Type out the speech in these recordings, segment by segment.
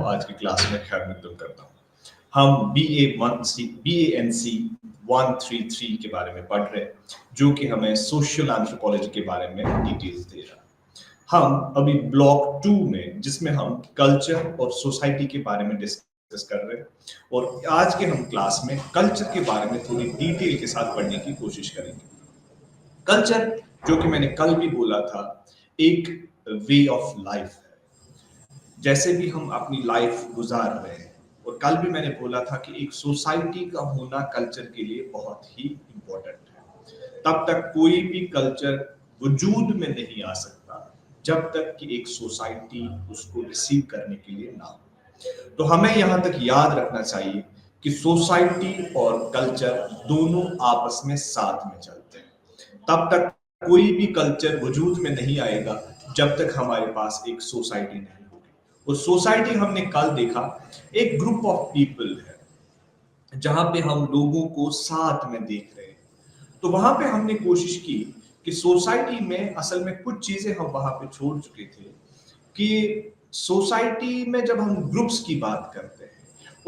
आज की क्लास में खैर मकदम करता हूँ। हम BA-NC 133 के बारे में पढ़ रहे हैं, जो कि हमें सोशल एंथ्रोपोलॉजी के बारे में डिटेल्स दे रहा है। हम अभी ब्लॉक 2 में, जिसमें हम कल्चर और सोसाइटी के बारे में डिस्कस कर रहे हैं, और आज के हम क्लास में कल्चर के बारे में थोड़ी डिटेल के साथ पढ़ने की कोशिश करेंगे। कल्चर, जो कि मैंने कल भी बोला था, एक वे ऑफ लाइफ है। जैसे भी हम अपनी लाइफ गुजार रहे हैं, और कल भी मैंने बोला था कि एक सोसाइटी का होना कल्चर के लिए बहुत ही इंपॉर्टेंट है। तब तक कोई भी कल्चर वजूद में नहीं आ सकता जब तक कि एक सोसाइटी उसको रिसीव करने के लिए ना हो। तो हमें यहां तक याद रखना चाहिए कि सोसाइटी और कल्चर दोनों आपस में साथ में चलते हैं। तब तक कोई भी कल्चर वजूद में नहीं आएगा जब तक हमारे पास एक सोसाइटी नहीं होगी। और सोसाइटी हमने कल देखा एक ग्रुप ऑफ पीपल है, जहां पे हम लोगों को साथ में देख रहे हैं। तो वहां पे हमने कोशिश की कि सोसाइटी में असल में कुछ चीजें हम वहां पे छोड़ चुके थे, कि सोसाइटी में जब हम ग्रुप्स की बात करते हैं,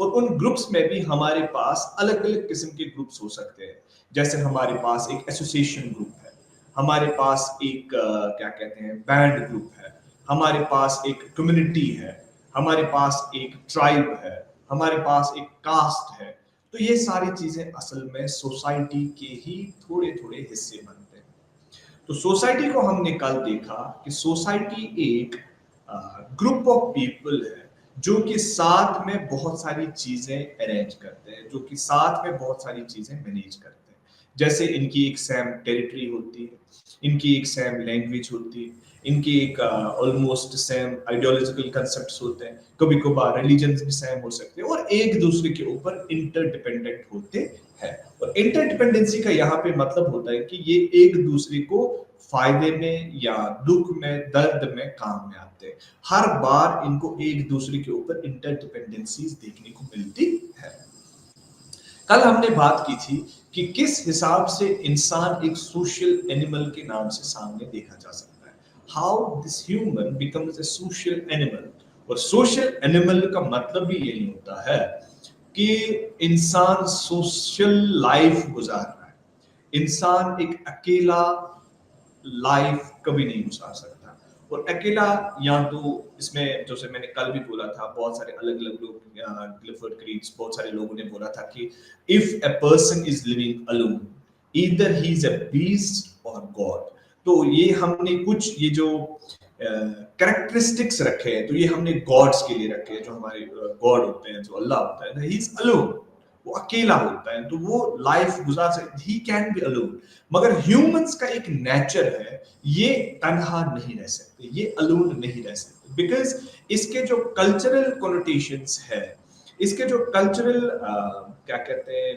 और उन ग्रुप्स में भी हमारे पास अलग अलग किस्म के ग्रुप्स हो सकते हैं। जैसे हमारे पास एक एसोसिएशन ग्रुप है, हमारे पास एक क्या कहते हैं, बैंड ग्रुप है, हमारे पास एक कम्युनिटी है, हमारे पास एक ट्राइब है, हमारे पास एक कास्ट है। तो ये सारी चीजें असल में सोसाइटी के ही थोड़े थोड़े हिस्से बनते हैं। तो सोसाइटी को हमने कल देखा कि सोसाइटी एक ग्रुप ऑफ पीपल है, जो कि साथ में बहुत सारी चीजें अरेंज करते हैं, जो कि साथ में बहुत सारी चीजें मैनेज करते हैं। जैसे इनकी एक सेम टेरिटरी होती है, इनकी एक सेम लैंग्वेज होती है, इनकी एक ऑलमोस्ट सेम आइडियोलॉजिकल कंसेप्ट्स होते हैं, कभी कभार रिलीजन्स भी सेम हो सकते हैं, और एक दूसरे के ऊपर इंटरडिपेंडेंट होते हैं। और इंटरडिपेंडेंसी का यहाँ पे मतलब होता है कि ये एक दूसरे को फायदे में या दुख में, दर्द में काम में आते हैं। हर बार इनको एक दूसरे के ऊपर इंटरडिपेंडेंसीज देखने को मिलती है। कल हमने बात की थी कि किस हिसाब से इंसान एक सोशल एनिमल के नाम से सामने देखा जा सकता है, how this human becomes a social animal. और सोशल एनिमल का मतलब भी यही होता है कि इंसान सोशल लाइफ गुजार रहा है। इंसान एक अकेला लाइफ कभी नहीं गुजार सकता। और अकेला, या तो इसमें जैसे मैंने कल भी बोला था, बहुत सारे अलग अलग लोग, क्लिफर्ड क्रीज, बहुत सारे लोगों ने बोला था कि if a person is living alone, either he is a beast और गॉड। तो ये हमने कुछ ये जो कैरेक्टरिस्टिक्स रखे हैं, तो ये हमने गॉड्स के लिए रखे हैं, जो हमारे गॉड होते हैं, जो अल्लाह होता है, ही इज अलोन, वो अकेला होता है, तो वो लाइफ गुजार सकते, ही कैन बी अलोन। मगर ह्यूमंस का एक नेचर है, ये तन्हा नहीं रह सकते, ये अलोन नहीं रह सकते, बिकॉज इसके जो कल्चरल कोनोटेशंस है, इसके जो कल्चरल क्या कहते हैं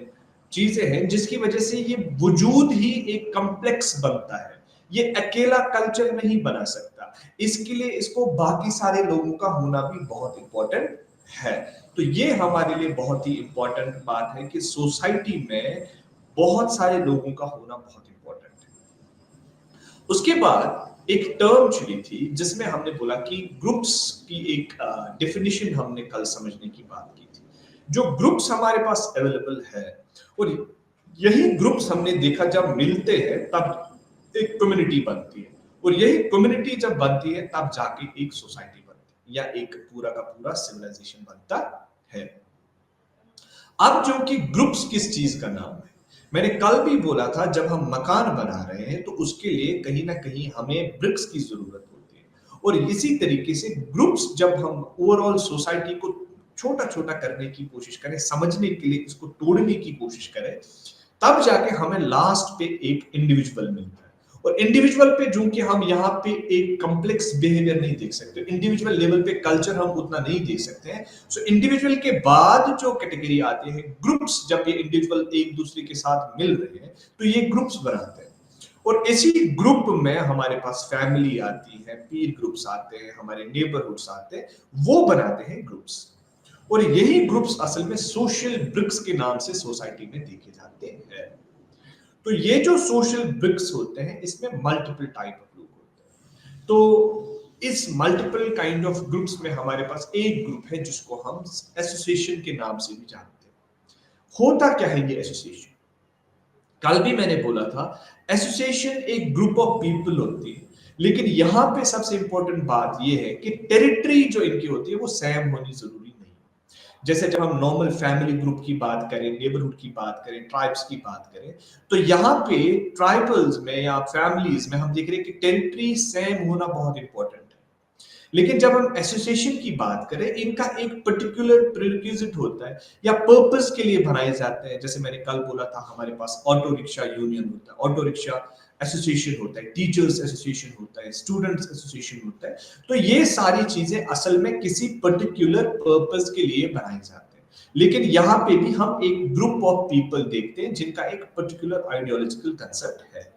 चीजें हैं, जिसकी वजह से ये वजूद ही एक कॉम्प्लेक्स बनता है। ये अकेला कल्चर नहीं बना सकता, इसके लिए इसको बाकी सारे लोगों का होना भी बहुत इंपॉर्टेंट है। तो ये हमारे लिए बहुत ही इंपॉर्टेंट बात है कि सोसाइटी में बहुत सारे लोगों का होना बहुत इंपॉर्टेंट है। उसके बाद एक टर्म चुनी थी, जिसमें हमने बोला कि ग्रुप्स की एक डेफिनेशन हमने कल समझने की बात की थी। जो ग्रुप्स हमारे पास अवेलेबल है, और यही ग्रुप्स हमने देखा जब मिलते हैं तब एक कम्युनिटी बनती है, और यही कम्युनिटी जब बनती है तब जाके एक सोसाइटी बनती है, या एक पूरा का पूरा सिविलाइजेशन बनता है। अब जो कि ग्रुप्स किस चीज का नाम है, मैंने कल भी बोला था, जब हम मकान बना रहे हैं तो उसके लिए कहीं ना कहीं हमें ब्रिक्स की जरूरत होती है, और इसी तरीके से ग्रुप्स, जब हम ओवरऑल सोसाइटी को छोटा छोटा करने की कोशिश करें, समझने के लिए इसको तोड़ने की कोशिश करें, तब जाके हमें लास्ट पे एक इंडिविजुअल मिलता है। और इंडिविजुअल पे जो कि हम यहाँ पे एक कॉम्प्लेक्स बिहेवियर नहीं देख सकते, इंडिविजुअल लेवल पे कल्चर हम उतना नहीं देख सकते हैं। सो इंडिविजुअल के बाद जो कैटेगरी आती है ग्रुप्स, जब ये इंडिविजुअल एक दूसरे के साथ मिल रहे हैं तो ये ग्रुप्स बनाते हैं। और इसी ग्रुप में हमारे पास फैमिली आती है, पीर ग्रुप्स आते हैं, हमारे नेबरहुड्स आते हैं, वो बनाते हैं ग्रुप्स। और यही ग्रुप्स असल में सोशल ब्रिक्स के नाम से सोसाइटी में देखे जाते हैं। तो ये जो सोशल ब्रिक्स होते हैं, इसमें मल्टीपल टाइप ऑफ लोग होते हैं। तो इस मल्टीपल काइंड ऑफ ग्रुप्स में हमारे पास एक ग्रुप है जिसको हम एसोसिएशन के नाम से भी जानते हैं। होता क्या है ये एसोसिएशन? कल भी मैंने बोला था, एसोसिएशन एक ग्रुप ऑफ पीपल होती है, लेकिन यहां पे सबसे इंपॉर्टेंट बात यह है कि टेरिटरी जो इनकी होती है वो सेम होनी जरूरी नहीं। जैसे जब हम नॉर्मल फैमिली ग्रुप की बात करें, नेबरहुड की बात करें, ट्राइब्स की बात करें, तो यहाँ पे ट्राइबल्स में या फैमिलीज में हम देख रहे हैं कि टेरिटरी सेम होना बहुत इंपॉर्टेंट है। लेकिन जब हम एसोसिएशन की बात करें, इनका एक पर्टिकुलर प्रीरिक्विजिट होता है या पर्पस के लिए बनाए जाते हैं। जैसे मैंने कल बोला था, हमारे पास ऑटो रिक्शा यूनियन होता है, ऑटो रिक्शा एसोसिएशन होता है, टीचर्स एसोसिएशन होता है, स्टूडेंट्स एसोसिएशन होता है। तो ये सारी चीजें असल में किसी पर्टिकुलर पर्पस के लिए बनाई जाती हैं। लेकिन यहाँ पे भी हम एक ग्रुप ऑफ पीपल देखते हैं जिनका एक पर्टिकुलर आइडियोलॉजिकल कंसेप्ट है।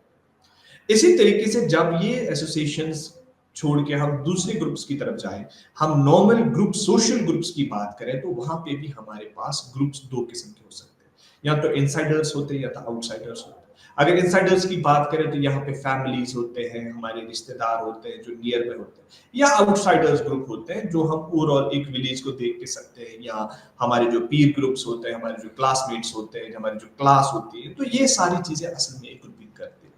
इसी तरीके से जब ये एसोसिएशंस छोड़ के हम दूसरे ग्रुप्स की तरफ जाएं, हम नॉर्मल ग्रुप, सोशल ग्रुप्स की बात करें, तो वहां पे भी हमारे पास ग्रुप्स दो किस्म के हो सकते हैं, या तो इनसाइडर्स होते हैं या तो आउटसाइडर्स होते हैं। अगर इनसाइडर्स की बात करें तो यहाँ पे फैमिलीज होते हैं, हमारे रिश्तेदार होते हैं जो नियर में होते हैं, या आउटसाइडर्स ग्रुप होते हैं जो हम ओवरऑल एक विलेज को देख के सकते हैं, या हमारे जो पीर ग्रुप्स होते हैं, हमारे जो क्लासमेट्स होते हैं, हमारी जो क्लास होती है। तो ये सारी चीजें असल में एक ग्रुपिंग करती है।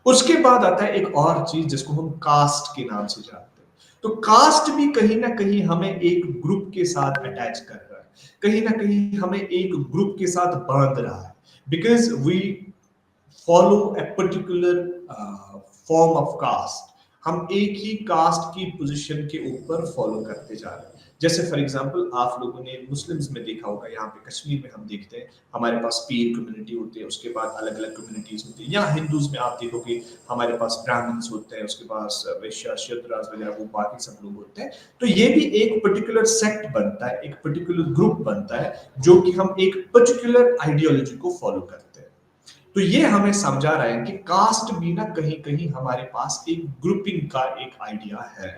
उसके बाद आता है एक और चीज जिसको हम कास्ट के नाम से जानते हैं। तो कास्ट भी कहीं ना कहीं हमें एक ग्रुप के साथ अटैच कर रहा है, कहीं ना कहीं हमें एक ग्रुप के साथ बांध रहा है, because we follow a particular form of caste. हम एक ही कास्ट की पोजीशन के ऊपर फॉलो करते जा रहे हैं। जैसे फॉर एग्जांपल आप लोगों ने मुस्लिम्स में देखा होगा, यहाँ पे कश्मीर में हम देखते हैं हमारे पास पीर कम्युनिटी होती है, उसके बाद अलग अलग कम्युनिटीज होती है। या हिंदूज में आप देखोगे हमारे पास ब्राह्मण्स होते हैं, उसके पास वैश्य शूद्रास वगैरह वो बाकी सब लोग होते हैं। तो ये भी एक पर्टिकुलर सेक्ट बनता है, एक पर्टिकुलर ग्रुप बनता है जो कि हम एक पर्टिकुलर आइडियोलॉजी को फॉलो करते हैं। तो ये हमें समझा रहा है कि कास्ट भी ना कहीं कहीं हमारे पास एक ग्रुपिंग का एक आइडिया है।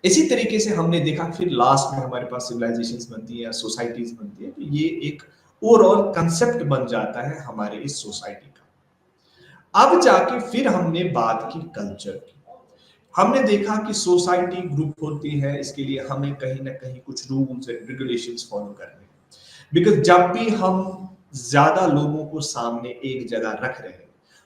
इसी तरीके से हमने देखा फिर लास्ट में हमारे पास सिविलाइजेशंस बनती है या सोसाइटीज बनती है, तो ये एक ओवरऑल कंसेप्ट बन जाता है हमारे इस सोसाइटी का। अब जाके फिर हमने बात की कल्चर की। हमने देखा कि सोसाइटी ग्रुप होती है, इसके लिए हमें कहीं ना कहीं कुछ रूल्स एंड रेगुलेशंस फॉलो करने, बिकॉज जब भी हम ज्यादा लोगों को सामने एक जगह रख रहे हैं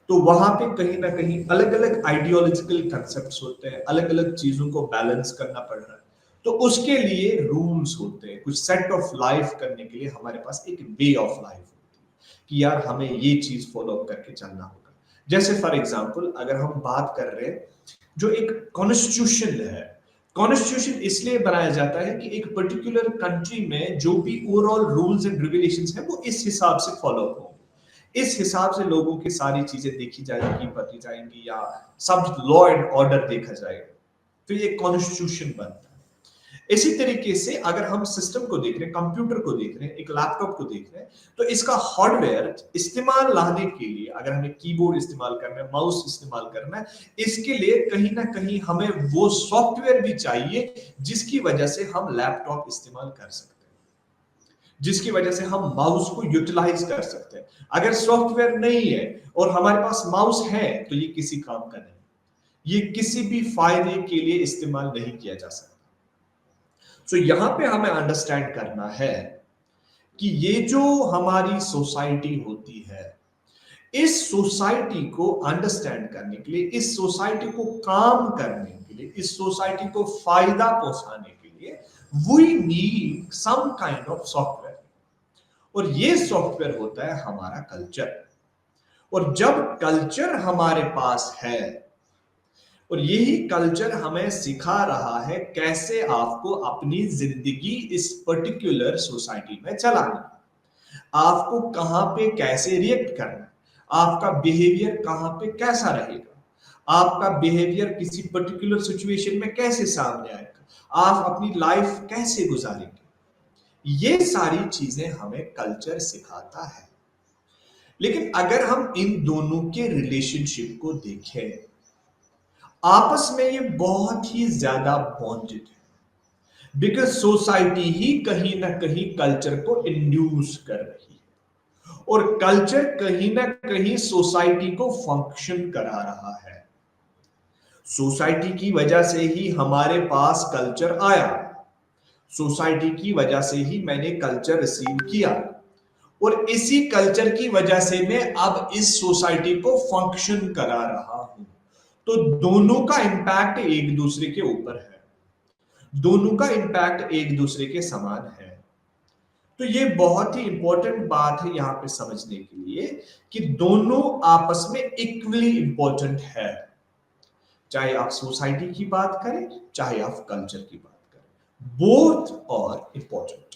तो वहां पे कहीं ना कहीं अलग अलग आइडियोलॉजिकल कंसेप्ट्स होते हैं, अलग अलग चीजों को बैलेंस करना पड़ रहा है। तो उसके लिए रूल्स होते हैं, कुछ सेट ऑफ लाइफ करने के लिए हमारे पास एक वे ऑफ लाइफ होती है कि यार हमें ये चीज फॉलो करके चलना होगा। जैसे फॉर एग्जाम्पल अगर हम बात कर रहे हैं, जो एक कॉन्स्टिट्यूशन है, कॉन्स्टिट्यूशन इसलिए बनाया जाता है कि एक पर्टिकुलर कंट्री में जो भी ओवरऑल रूल्स एंड रेगुलेशंस है वो इस हिसाब से फॉलो हो, इस हिसाब से लोगों की सारी चीजें देखी जाएगी, बदली जाएंगी, या सब लॉ एंड ऑर्डर देखा जाएगा। तो ये कॉन्स्टिट्यूशन बनता है। इसी तरीके से अगर हम सिस्टम को देख रहे हैं, कंप्यूटर को देख रहे हैं, एक लैपटॉप को देख रहे हैं, तो इसका हार्डवेयर इस्तेमाल लाने के लिए अगर हमें कीबोर्ड इस्तेमाल करना है, माउस इस्तेमाल करना है, इसके लिए कहीं ना कहीं हमें वो सॉफ्टवेयर भी चाहिए जिसकी वजह से हम लैपटॉप इस्तेमाल कर सकते हैं, जिसकी वजह से हम माउस को यूटिलाइज कर सकते हैं। अगर सॉफ्टवेयर नहीं है और हमारे पास माउस है तो ये किसी काम का नहीं, ये किसी भी फायदे के लिए इस्तेमाल नहीं किया जा सकता। तो यहां पे हमें अंडरस्टैंड करना है कि ये जो हमारी सोसाइटी होती है, इस सोसाइटी को अंडरस्टैंड करने के लिए, इस सोसाइटी को काम करने के लिए, इस सोसाइटी को फायदा पहुंचाने के लिए we need some kind of software. और ये सॉफ्टवेयर होता है हमारा कल्चर। और जब कल्चर हमारे पास है और यही कल्चर हमें सिखा रहा है कैसे आपको अपनी जिंदगी इस पर्टिकुलर सोसाइटी में चलानी, आपको कहां पे कैसे रिएक्ट करना, आपका बिहेवियर कहां पे कैसा रहेगा, आपका बिहेवियर किसी पर्टिकुलर सिचुएशन में कैसे सामने आएगा, आप अपनी लाइफ कैसे गुजारेंगे, ये सारी चीजें हमें कल्चर सिखाता है। लेकिन अगर हम इन दोनों के रिलेशनशिप को देखें, आपस में ये बहुत ही ज्यादा बॉन्डेड है, बिकॉज सोसाइटी ही कहीं ना कहीं कल्चर को इंड्यूस कर रही है और कल्चर कहीं ना कहीं सोसाइटी को फंक्शन करा रहा है। सोसाइटी की वजह से ही हमारे पास कल्चर आया, सोसाइटी की वजह से ही मैंने कल्चर रिसीव किया, और इसी कल्चर की वजह से मैं अब इस सोसाइटी को फंक्शन करा रहा हूं। तो दोनों का इंपैक्ट एक दूसरे के ऊपर है, दोनों का इंपैक्ट एक दूसरे के समान है। तो ये बहुत ही इंपॉर्टेंट बात है यहां पे समझने के लिए कि दोनों आपस में इक्वली इंपॉर्टेंट है। चाहे आप सोसाइटी की बात करें, चाहे आप कल्चर की बात करें, बोथ और इंपॉर्टेंट।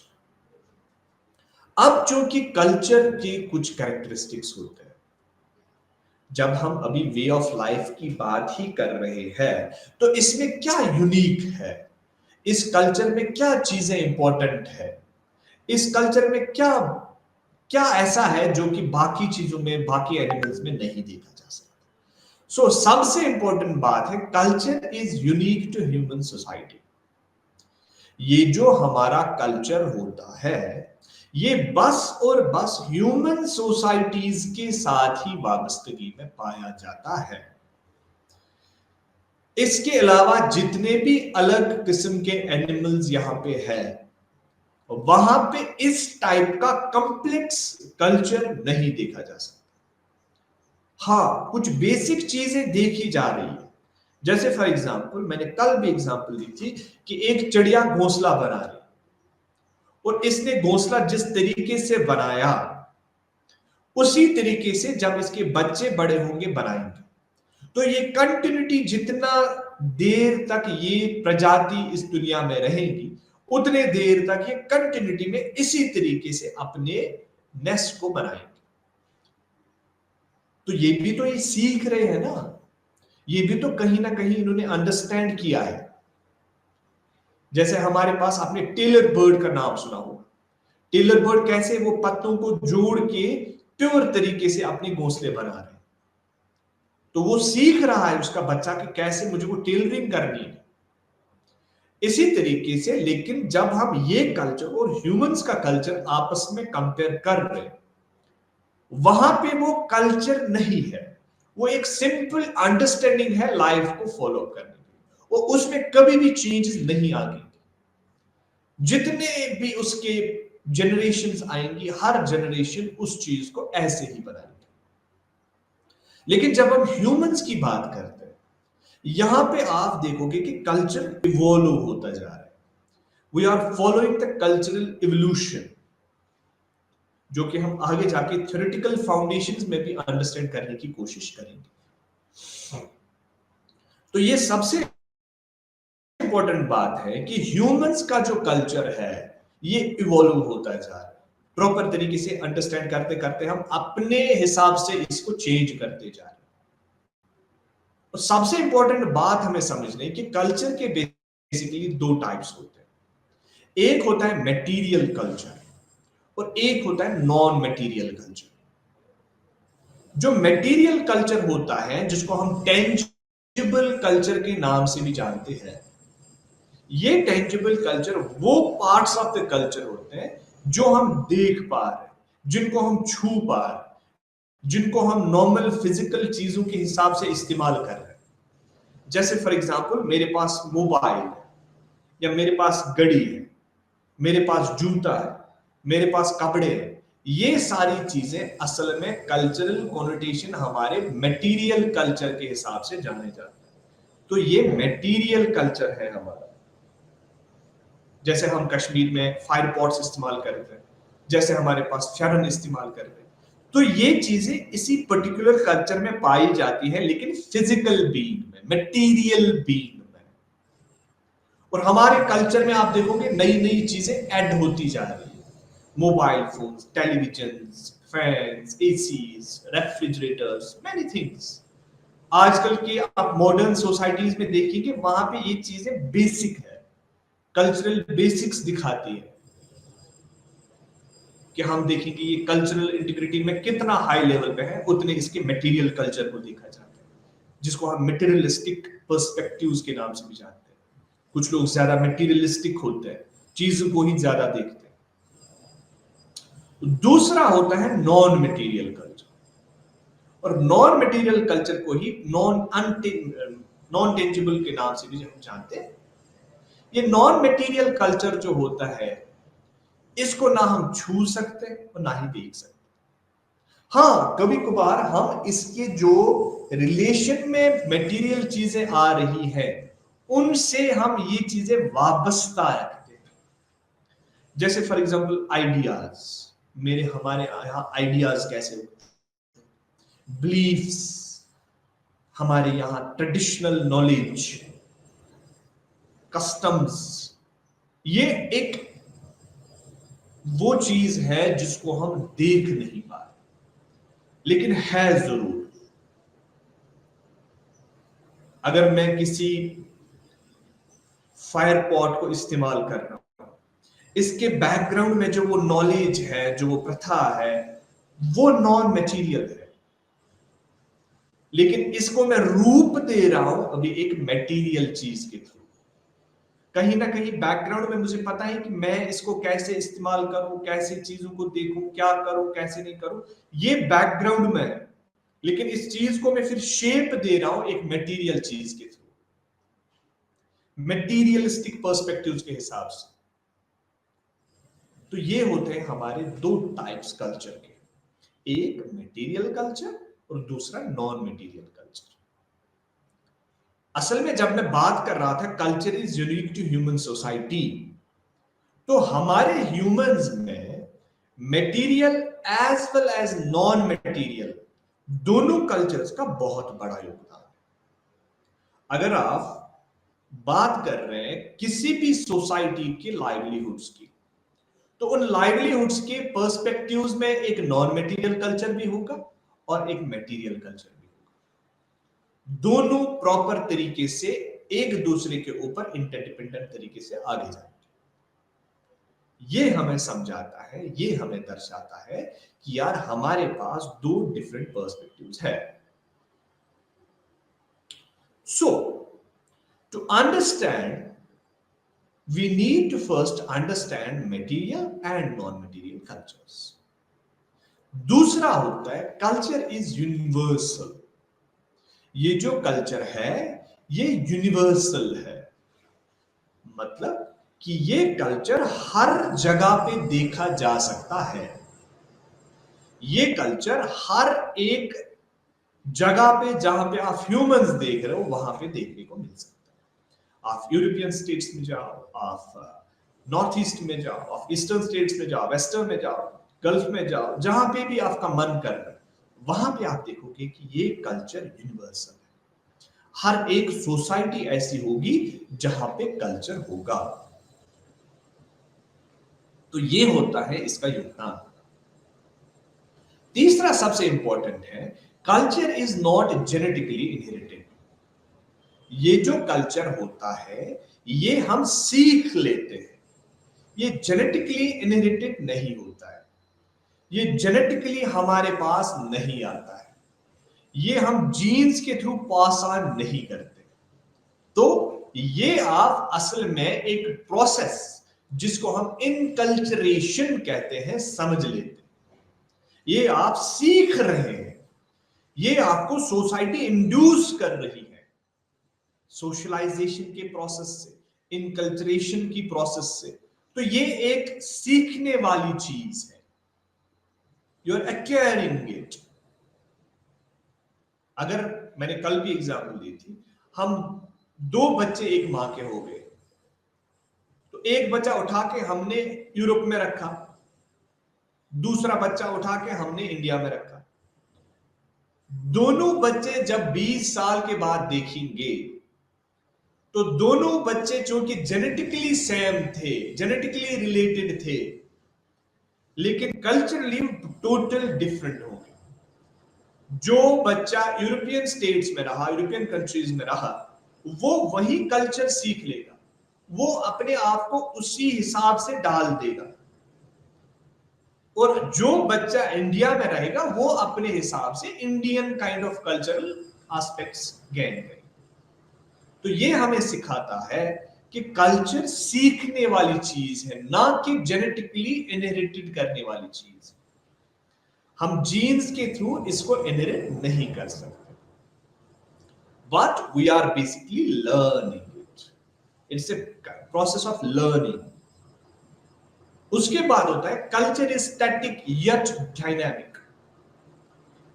अब जो कि कल्चर के कुछ कैरेक्टरिस्टिक्स होते हैं, जब हम अभी वे ऑफ लाइफ की बात ही कर रहे हैं, तो इसमें क्या यूनिक है, इस कल्चर में क्या चीजें इंपॉर्टेंट है, इस कल्चर में क्या क्या ऐसा है जो कि बाकी चीजों में, बाकी एनिमल्स में नहीं देखा जा सकता। सो सबसे इंपॉर्टेंट बात है, culture is unique to human society. ये जो हमारा कल्चर होता है, ये बस और बस ह्यूमन सोसाइटीज के साथ ही वाबस्तगी में पाया जाता है। इसके अलावा जितने भी अलग किस्म के एनिमल्स यहां पे है, वहां पे इस टाइप का कॉम्प्लेक्स कल्चर नहीं देखा जा सकता। हाँ, कुछ बेसिक चीजें देखी जा रही है। जैसे फॉर एग्जांपल, मैंने कल भी एग्जांपल दी थी कि एक चिड़िया घोंसला बना रही, और इसने घोंसला जिस तरीके से बनाया, उसी तरीके से जब इसके बच्चे बड़े होंगे बनाएंगे। तो ये कंटिन्यूटी, जितना देर तक ये प्रजाति इस दुनिया में रहेगी, उतने देर तक ये कंटिन्यूटी में इसी तरीके से अपने नेस्ट को बनाएंगे। तो ये भी तो ये सीख रहे हैं ना, ये भी तो कहीं ना कहीं इन्होंने अंडरस्टैंड किया है। जैसे हमारे पास, आपने टेलर बर्ड का नाम सुना होगा। टेलर बर्ड कैसे वो पत्तों को जोड़ के प्योर तरीके से अपने घोंसले बना रहे हैं। तो वो सीख रहा है उसका बच्चा कि कैसे मुझे वो टेलरिंग करनी है। इसी तरीके से, लेकिन जब हम ये कल्चर और ह्यूमंस का कल्चर आपस में कंपेयर कर रहे हैं, वहां पे वो कल्चर नहीं है, वो एक सिंपल अंडरस्टैंडिंग है लाइफ को फॉलो करने की, और उसमें कभी भी चेंजेस नहीं आएंगे। जितने भी उसके जनरेशंस आएंगी, हर जनरेशन उस चीज को ऐसे ही बनाएंगे। लेकिन जब हम ह्यूमंस की बात करते हैं, यहां पे आप देखोगे कि कल्चर इवॉल्व होता जा रहा है। We are following the cultural evolution, जो कि हम आगे जाके थ्योरेटिकल फाउंडेशंस में भी अंडरस्टैंड करने की कोशिश करेंगे। तो ये सबसे इंपॉर्टेंट बात है कि ह्यूमंस का जो कल्चर है, ये इवॉल्व होता जा रहा है। प्रॉपर तरीके से अंडरस्टैंड करते करते हम अपने हिसाब से इसको चेंज करते जा रहे हैं। और सबसे इंपॉर्टेंट बात हमें समझनी है कि कल्चर के बेसिकली दो टाइप्स होते हैं। एक होता है मटेरियल कल्चर, और एक होता है नॉन मटेरियल कल्चर। जो मटेरियल कल्चर होता है, जिसको हम टेंजिबल कल्चर के नाम से भी जानते हैं, ये टेंजिबल कल्चर वो पार्ट्स ऑफ द कल्चर होते हैं जो हम देख पा रहे हैं, जिनको हम छू पा रहे हैं, जिनको हम नॉर्मल फिजिकल चीजों के हिसाब से इस्तेमाल कर रहे हैं। जैसे फॉर एग्जांपल, मेरे पास मोबाइल है, या मेरे पास घड़ी है, मेरे पास जूता है, मेरे पास कपड़े हैं। ये सारी चीजें असल में कल्चरल कॉनोटेशन हमारे मटेरियल कल्चर के हिसाब से जाने जाते हैं। तो ये मटेरियल कल्चर है हमारा। जैसे हम कश्मीर में फायर पॉट्स इस्तेमाल करते हैं, जैसे हमारे पास शरण इस्तेमाल करते हैं, तो ये चीजें इसी पर्टिकुलर कल्चर में पाई जाती है, लेकिन फिजिकल बीइंग में, मटेरियल बीइंग में। और हमारे कल्चर में आप देखोगे नई नई चीजें ऐड होती जा रही है। Mobile phones, television, fans, ACs, refrigerators, many things. आजकल के आप मॉडर्न सोसाइटीज में देखेंगे, वहां पे ये चीजें बेसिक है, कल्चरल बेसिक्स दिखाती है कि हम देखेंगे ये कल्चरल इंटीग्रिटी में कितना हाई लेवल पे है, उतने इसके मटेरियल कल्चर को देखा जाता है, जिसको हम मटेरियलिस्टिक पर्सपेक्टिव्स के नाम से भी जानते हैं। कुछ लोग ज्यादा मटेरियलिस्टिक होते हैं, चीजों को ही ज्यादा देखते हैं। दूसरा होता है नॉन मटेरियल कल्चर, और नॉन मटेरियल कल्चर को ही नॉन टेंजिबल के नाम से भी हम जानते हैं। ये नॉन मटेरियल कल्चर जो होता है, इसको ना हम छू सकते और ना ही देख सकते। हाँ, कभी कभार हम इसके जो रिलेशन में मटेरियल चीजें आ रही है, उनसे हम ये चीजें वाबस्ता रखते हैं। जैसे फॉर एग्जांपल आइडियाज, हमारे यहाँ आइडियाज कैसे होते हैं, बिलीफ्स, हमारे यहाँ ट्रेडिशनल नॉलेज, कस्टम्स, ये एक वो चीज है जिसको हम देख नहीं पा रहे, लेकिन है जरूर। अगर मैं किसी फायर पॉट को इस्तेमाल कर रहा हूं, इसके बैकग्राउंड में जो वो नॉलेज है, जो वो प्रथा है, वो नॉन मटेरियल है, लेकिन इसको मैं रूप दे रहा हूं अभी एक मटेरियल चीज के थ्रू। कहीं ना कहीं बैकग्राउंड में मुझे पता है कि मैं इसको कैसे इस्तेमाल करूं, कैसे चीजों को देखूं, क्या करूं, कैसे नहीं करूं, ये बैकग्राउंड में है, लेकिन इस चीज को मैं फिर शेप दे रहा हूं एक मटेरियल चीज के थ्रू, मटेरियलिस्टिक पर्सपेक्टिव्स के हिसाब से। तो ये होते हैं हमारे दो टाइप्स कल्चर के, एक मटेरियल कल्चर और दूसरा नॉन मटेरियल कल्चर। असल में जब मैं बात कर रहा था culture is unique to human society, तो हमारे ह्यूमंस में material as well as non material दोनों कल्चर्स का बहुत बड़ा योगदान है। अगर आप बात कर रहे हैं किसी भी सोसाइटी के लाइवलीहुड्स की, तो उन लाइवलीहुड्स के पर्सपेक्टिव्स में एक नॉन मटेरियल कल्चर भी होगा और एक मटेरियल कल्चर भी होगा। दोनों प्रॉपर तरीके से एक दूसरे के ऊपर इंटरडिपेंडेंट तरीके से आगे जाएंगे। ये हमें समझाता है, ये हमें दर्शाता है कि यार हमारे पास दो डिफरेंट पर्सपेक्टिव्स है। So to understand, we need to first understand material and non-material cultures. दूसरा होता है कल्चर इज यूनिवर्सल। ये जो कल्चर है ये यूनिवर्सल है, मतलब कि ये कल्चर हर जगह पे देखा जा सकता है। ये कल्चर हर एक जगह पे जहां पे आप ह्यूमंस देख रहे हो वहां पे देखने को मिल सकता है। आप यूरोपियन स्टेट्स में जाओ, आप नॉर्थ ईस्ट में जाओ, आप ईस्टर्न स्टेट्स में जाओ, वेस्टर्न में जाओ, गल्फ में जाओ, जहां पे भी आपका मन कर रहा है वहां पे आप देखोगे कि ये कल्चर यूनिवर्सल है। हर एक सोसाइटी ऐसी होगी जहां पे कल्चर होगा। तो ये होता है इसका योगदान। तीसरा सबसे इंपॉर्टेंट है, culture is not genetically inherited. ये जो कल्चर होता है ये हम सीख लेते हैं, ये जेनेटिकली इनहेरिटेड नहीं होता है, ये जेनेटिकली हमारे पास नहीं आता है, ये हम जीन्स के थ्रू पास ऑन नहीं करते। तो ये आप असल में एक प्रोसेस जिसको हम इनकल्चरेशन कहते हैं समझ लेते हैं। ये आप सीख रहे हैं, ये आपको सोसाइटी इंड्यूस कर रही है, सोशलाइजेशन के प्रोसेस से, इनकल्चरेशन की प्रोसेस से। तो ये एक सीखने वाली चीज है, यू आर एक्वायरिंग इट। अगर मैंने कल भी एग्जाम्पल दी थी, हम दो बच्चे एक मां के हो गए, तो एक बच्चा उठा के हमने यूरोप में रखा, दूसरा बच्चा उठा के हमने इंडिया में रखा। दोनों बच्चे जब 20 साल के बाद देखेंगे तो दोनों बच्चे जो कि जेनेटिकली सेम थे, जेनेटिकली रिलेटेड थे, लेकिन कल्चरली टोटल डिफरेंट होंगे। जो बच्चा यूरोपियन स्टेट्स में रहा, यूरोपियन कंट्रीज में रहा, वो वही कल्चर सीख लेगा, वो अपने आप को उसी हिसाब से डाल देगा। और जो बच्चा इंडिया में रहेगा वो अपने हिसाब से Indian kind of cultural aspects gain करेगा। तो ये हमें सिखाता है कि कल्चर सीखने वाली चीज है, ना कि जेनेटिकली इनहेरिटेड करने वाली चीज। हम जीन्स के थ्रू इसको इनहेरिट नहीं कर सकते। but we are basically learning it. It's a process of learning. उसके बाद होता है culture is static yet dynamic.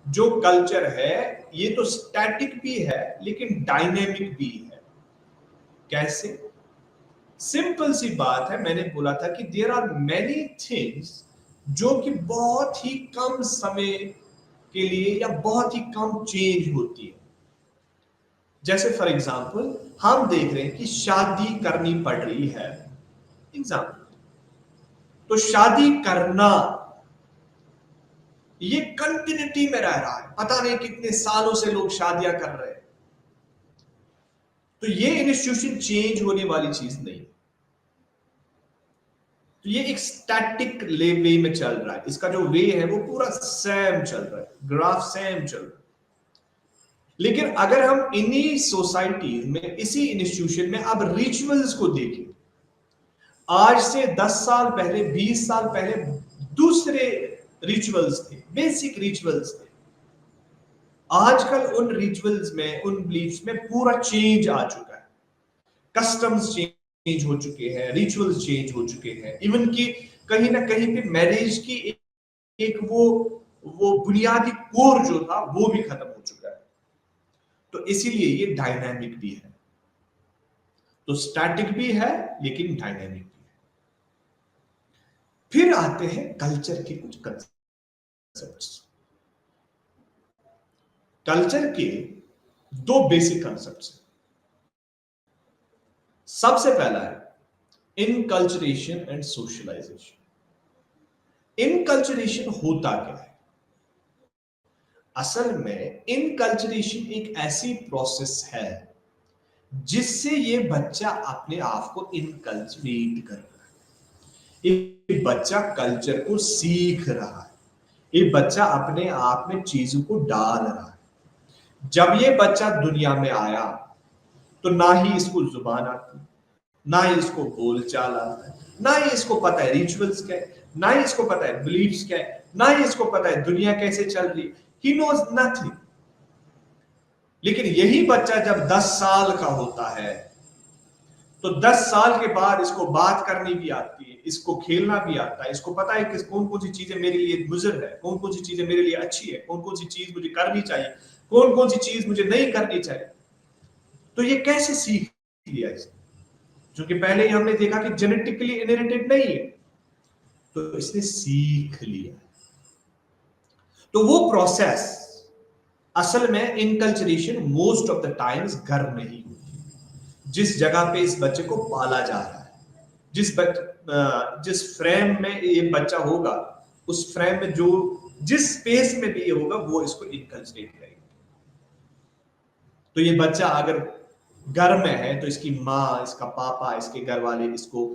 जो कल्चर है ये तो स्टैटिक भी है लेकिन डायनेमिक भी है। कैसे? सिंपल सी बात है, मैंने बोला था कि देयर आर मेनी थिंग्स जो कि बहुत ही कम समय के लिए या बहुत ही कम चेंज होती है। जैसे फॉर एग्जांपल हम देख रहे हैं कि शादी करनी पड़ रही है, एग्जांपल, तो शादी करना ये कंटिन्यूटी में रह रहा है, पता नहीं कितने सालों से लोग शादियां कर रहे हैं। तो ये इंस्टीट्यूशन चेंज होने वाली चीज नहीं। तो ये एक स्टैटिक वे में चल रहा है, इसका जो वे है वो पूरा सेम चल रहा है, ग्राफ सेम चल रहा है। लेकिन अगर हम इन्हीं सोसाइटीज में, इसी इंस्टीट्यूशन में अब रिचुअल्स को देखें, आज से 10 साल पहले, 20 साल पहले दूसरे रिचुअल्स थे, बेसिक रिचुअल्स थे। आजकल उन रिचुअल्स में, उन बिलीफ्स में पूरा चेंज आ चुका है। कस्टम्स चेंज हो चुके हैं, रिचुअल्स चेंज हो चुके हैं, इवन कि कहीं ना कहीं पे मैरिज की एक वो बुनियादी कोर जो था वो भी खत्म हो चुका है। तो इसीलिए ये डायनामिक भी है। तो स्टैटिक भी है लेकिन डायनामिक भी है। फिर आते हैं कल्चर के कुछ कंसेप्ट्स। कल्चर के दो बेसिक कंसेप्ट्स हैं। सबसे पहला है इनकल्चरेशन एंड सोशलाइजेशन। इनकल्चरेशन होता क्या है? असल में इनकल्चरेशन एक ऐसी प्रोसेस है जिससे ये बच्चा अपने आप को इनकल्चरेट कर रहा है। एक बच्चा कल्चर को सीख रहा है, एक बच्चा अपने आप में चीजों को डाल रहा है। जब ये बच्चा दुनिया में आया तो ना ही इसको जुबान आती, ना ही इसको बोलचाल आता है, ना ही इसको पता है रिचुअल्स क्या है, ना ही इसको पता है बिलीफ्स क्या है, ना ही इसको पता है दुनिया कैसे चल रही है। He knows nothing. लेकिन यही बच्चा जब 10 साल का होता है तो 10 साल के बाद इसको बात करनी भी आती है, इसको खेलना भी आता है, इसको पता है कि कौन कौन सी चीजें मेरे लिए मुज़र है, कौन कौन सी चीजें मेरे लिए अच्छी है, कौन कौन सी चीज मुझे करनी चाहिए, कौन कौन सी चीज मुझे नहीं करनी चाहिए। तो ये कैसे सीख लिया इसने? क्योंकि पहले ही हमने देखा कि जेनेटिकली इनहेरिटेड नहीं है, तो इसने सीख लिया। तो वो प्रोसेस असल में inculturation most of the times घर में ही होती है। जिस जगह पे इस बच्चे को पाला जा रहा है, जिस फ्रेम में ये बच्चा होगा, उस फ्रेम में जो जिस स्पेस में भी ये होगा वो इसको इनकल्चरेट करेगा। तो ये बच्चा अगर घर में है तो इसकी माँ, इसका पापा, इसके घर वाले इसको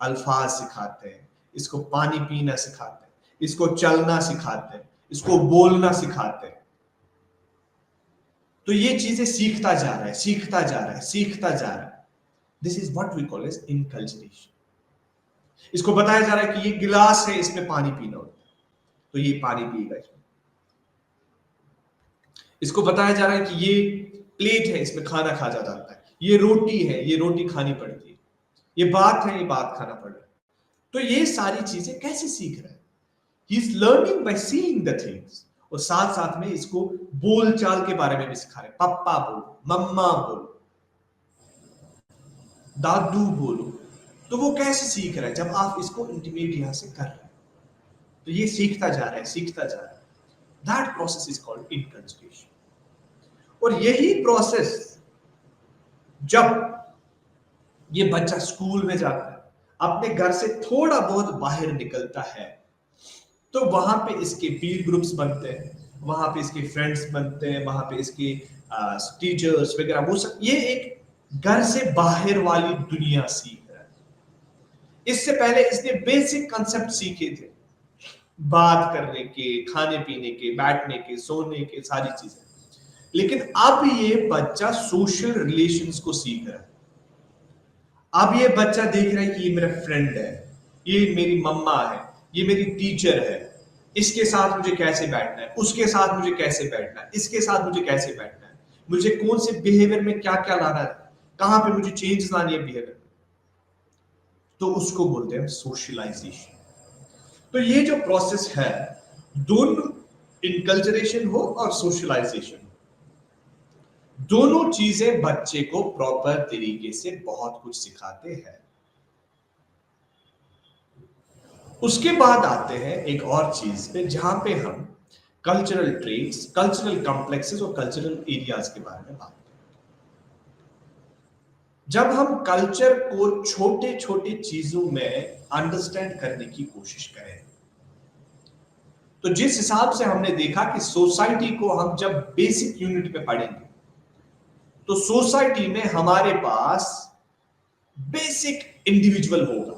अल्फाज सिखाते हैं, इसको पानी पीना सिखाते हैं, इसको चलना सिखाते हैं, इसको बोलना सिखाते हैं। तो ये चीजें सीखता जा रहा है, सीखता जा रहा है, सीखता जा रहा है। This is what we call as inculturation. इसको बताया जा रहा है कि ये गिलास है, इसमें पानी पीना होता है, तो ये पानी पिएगा इसमें। इसको बताया जा रहा है कि ये प्लेट है, इसमें खाना खा जाता है, ये रोटी है, ये रोटी खानी पड़ती है, ये बात है, ये बात खाना पड़ रहा है। तो ये सारी चीजें कैसे सीख रहा है? He is learning by seeing the things. और साथ साथ में इसको बोलचाल के बारे में भी सिखा रहे, पप्पा बोलो, मम्मा बोलो, दादू बोलो। तो वो कैसे सीख रहा है? जब आप इसको इंटीमेट यहां से कर रहे हैं, तो ये सीखता जा रहा है, सीखता जा रहा है। That process is called inculturation. और यही प्रोसेस जब ये बच्चा स्कूल में जाता है, अपने घर से थोड़ा बहुत बाहर निकलता है, तो वहां पे इसके पीर ग्रुप्स बनते हैं, वहां पे इसके फ्रेंड्स बनते हैं, वहां पे इसके टीचर्स वगैरह, वो सब। ये एक घर से बाहर वाली दुनिया सीख रहा है। इससे पहले इसने बेसिक कंसेप्ट सीखे थे, बात करने के, खाने पीने के, बैठने के, सोने के, सारी चीजें। लेकिन अब ये बच्चा सोशल रिलेशंस को सीख रहा है। अब ये बच्चा देख रहा है कि ये मेरा फ्रेंड है, ये मेरी मम्मा है, ये मेरी टीचर है, इसके साथ मुझे कैसे बैठना है, उसके साथ मुझे कैसे बैठना है, इसके साथ मुझे कैसे बैठना है। मुझे कौन से बिहेवियर में क्या क्या लाना है, कहां पे मुझे चेंज लानी है बिहेवियर में, तो उसको बोलते हैं सोशलाइजेशन। तो ये जो प्रोसेस है, दोनों इनकल्चरेशन हो और सोशलाइजेशन, दोनों चीजें बच्चे को प्रॉपर तरीके से बहुत कुछ सिखाते हैं। उसके बाद आते हैं एक और चीज पे, जहां पे हम कल्चरल ट्रेट्स, कल्चरल कॉम्प्लेक्सेस और कल्चरल एरियाज के बारे में बात करते हैं। जब हम कल्चर को छोटे छोटे चीजों में अंडरस्टैंड करने की कोशिश करें, तो जिस हिसाब से हमने देखा कि सोसाइटी को हम जब बेसिक यूनिट में पढ़ेंगे, तो सोसाइटी में हमारे पास बेसिक इंडिविजुअल होगा,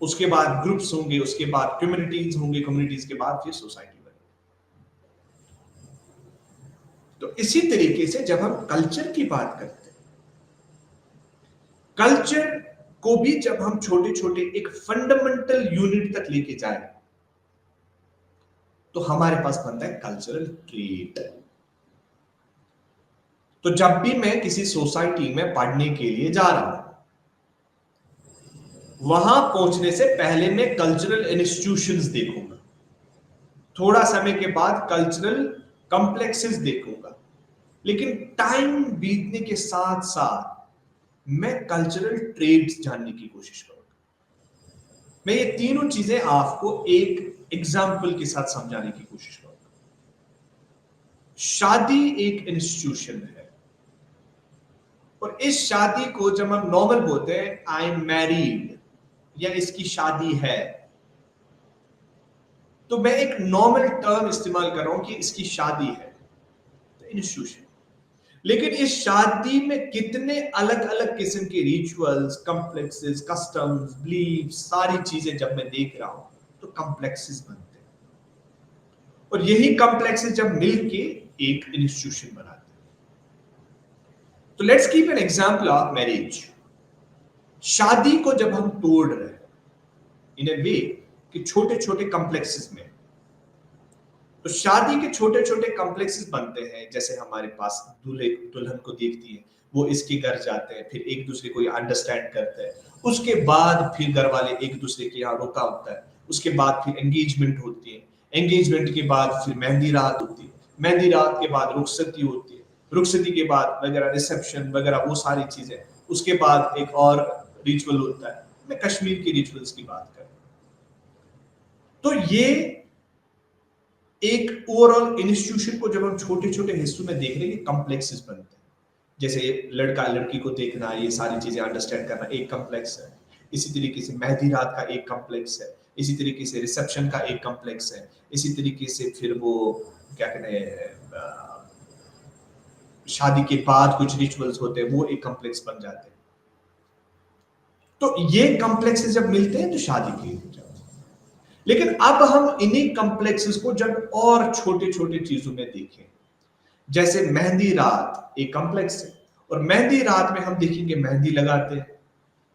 उसके बाद ग्रुप्स होंगे, उसके बाद कम्युनिटीज होंगे, कम्युनिटीज के बाद फिर सोसाइटी बनेगी। तो इसी तरीके से जब हम कल्चर की बात करते हैं, कल्चर को भी जब हम छोटे छोटे एक फंडामेंटल यूनिट तक लेके जाए, तो हमारे पास बनता है कल्चरल ट्रेट। तो जब भी मैं किसी सोसाइटी में पढ़ने के लिए जा रहा हूं, वहां पहुंचने से पहले मैं कल्चरल इंस्टीट्यूशंस देखूंगा, थोड़ा समय के बाद कल्चरल कॉम्प्लेक्सेस देखूंगा, लेकिन टाइम बीतने के साथ साथ मैं कल्चरल ट्रेड्स जानने की कोशिश करूंगा। मैं ये तीनों चीजें आपको एक एग्जाम्पल के साथ समझाने की कोशिश करूंगा। शादी एक इंस्टीट्यूशन है, और इस शादी को जब हम नॉर्मल बोलते हैं, आई एम मैरिड या इसकी शादी है, तो मैं एक नॉर्मल टर्म इस्तेमाल कर रहा हूं कि इसकी शादी है, तो इंस्टीट्यूशन। लेकिन इस शादी में कितने अलग अलग किस्म के रिचुअल्स, कॉम्प्लेक्सेस, कस्टम्स, बिलीफ्स, सारी चीजें जब मैं देख रहा हूं, तो कॉम्प्लेक्सेस बनते हैं, और यही कॉम्प्लेक्सेस जब मिलके एक इंस्टीट्यूशन बनाते हैं। तो let's keep an example of marriage. शादी को जब हम तोड़ रहे हैं इन ए वे कि छोटे छोटे कॉम्प्लेक्सेस में, तो शादी के छोटे छोटे कॉम्प्लेक्सेस बनते हैं। जैसे हमारे पास दूल्हे दुल्हन को देखती है, वो इसके घर जाते हैं, फिर एक दूसरे को अंडरस्टैंड करते हैं, उसके बाद फिर घर वाले एक दूसरे के यहाँ रुका होता है, उसके बाद फिर एंगेजमेंट होती है, एंगेजमेंट के बाद फिर मेहंदी रात होती है, मेहंदी रात के बाद रुखसती होती है, रुखसती के बाद वगैरह रिसेप्शन वगैरह वो सारी चीजें, उसके बाद एक और रिचुअल होता है। मैं कश्मीर के रिचुअल्स की बात कर रहा हूं। तो ये एक ओवरऑल इंस्टीट्यूशन को जब हम छोटे छोटे हिस्सों में देख रहे हैं, कॉम्प्लेक्सेस बनते हैं। जैसे लड़का लड़की को देखना, ये सारी चीजें अंडरस्टैंड करना एक कॉम्प्लेक्स है। इसी तरीके से मेहंदी रात का एक कॉम्प्लेक्स है, इसी तरीके से रिसेप्शन का एक कॉम्प्लेक्स है, इसी तरीके से फिर वो क्या कहते हैं, शादी के बाद कुछ रिचुअल्स होते हैं, वो एक कॉम्प्लेक्स बन जाते हैं। तो ये कॉम्प्लेक्सेस जब मिलते हैं तो शादी क्रिएट हो जाती है। लेकिन अब हम इन्हीं कॉम्प्लेक्सेस को जब और छोटे छोटे चीजों में देखें, जैसे मेहंदी रात एक कॉम्प्लेक्स है, और मेहंदी रात में हम देखेंगे मेहंदी लगाते हैं,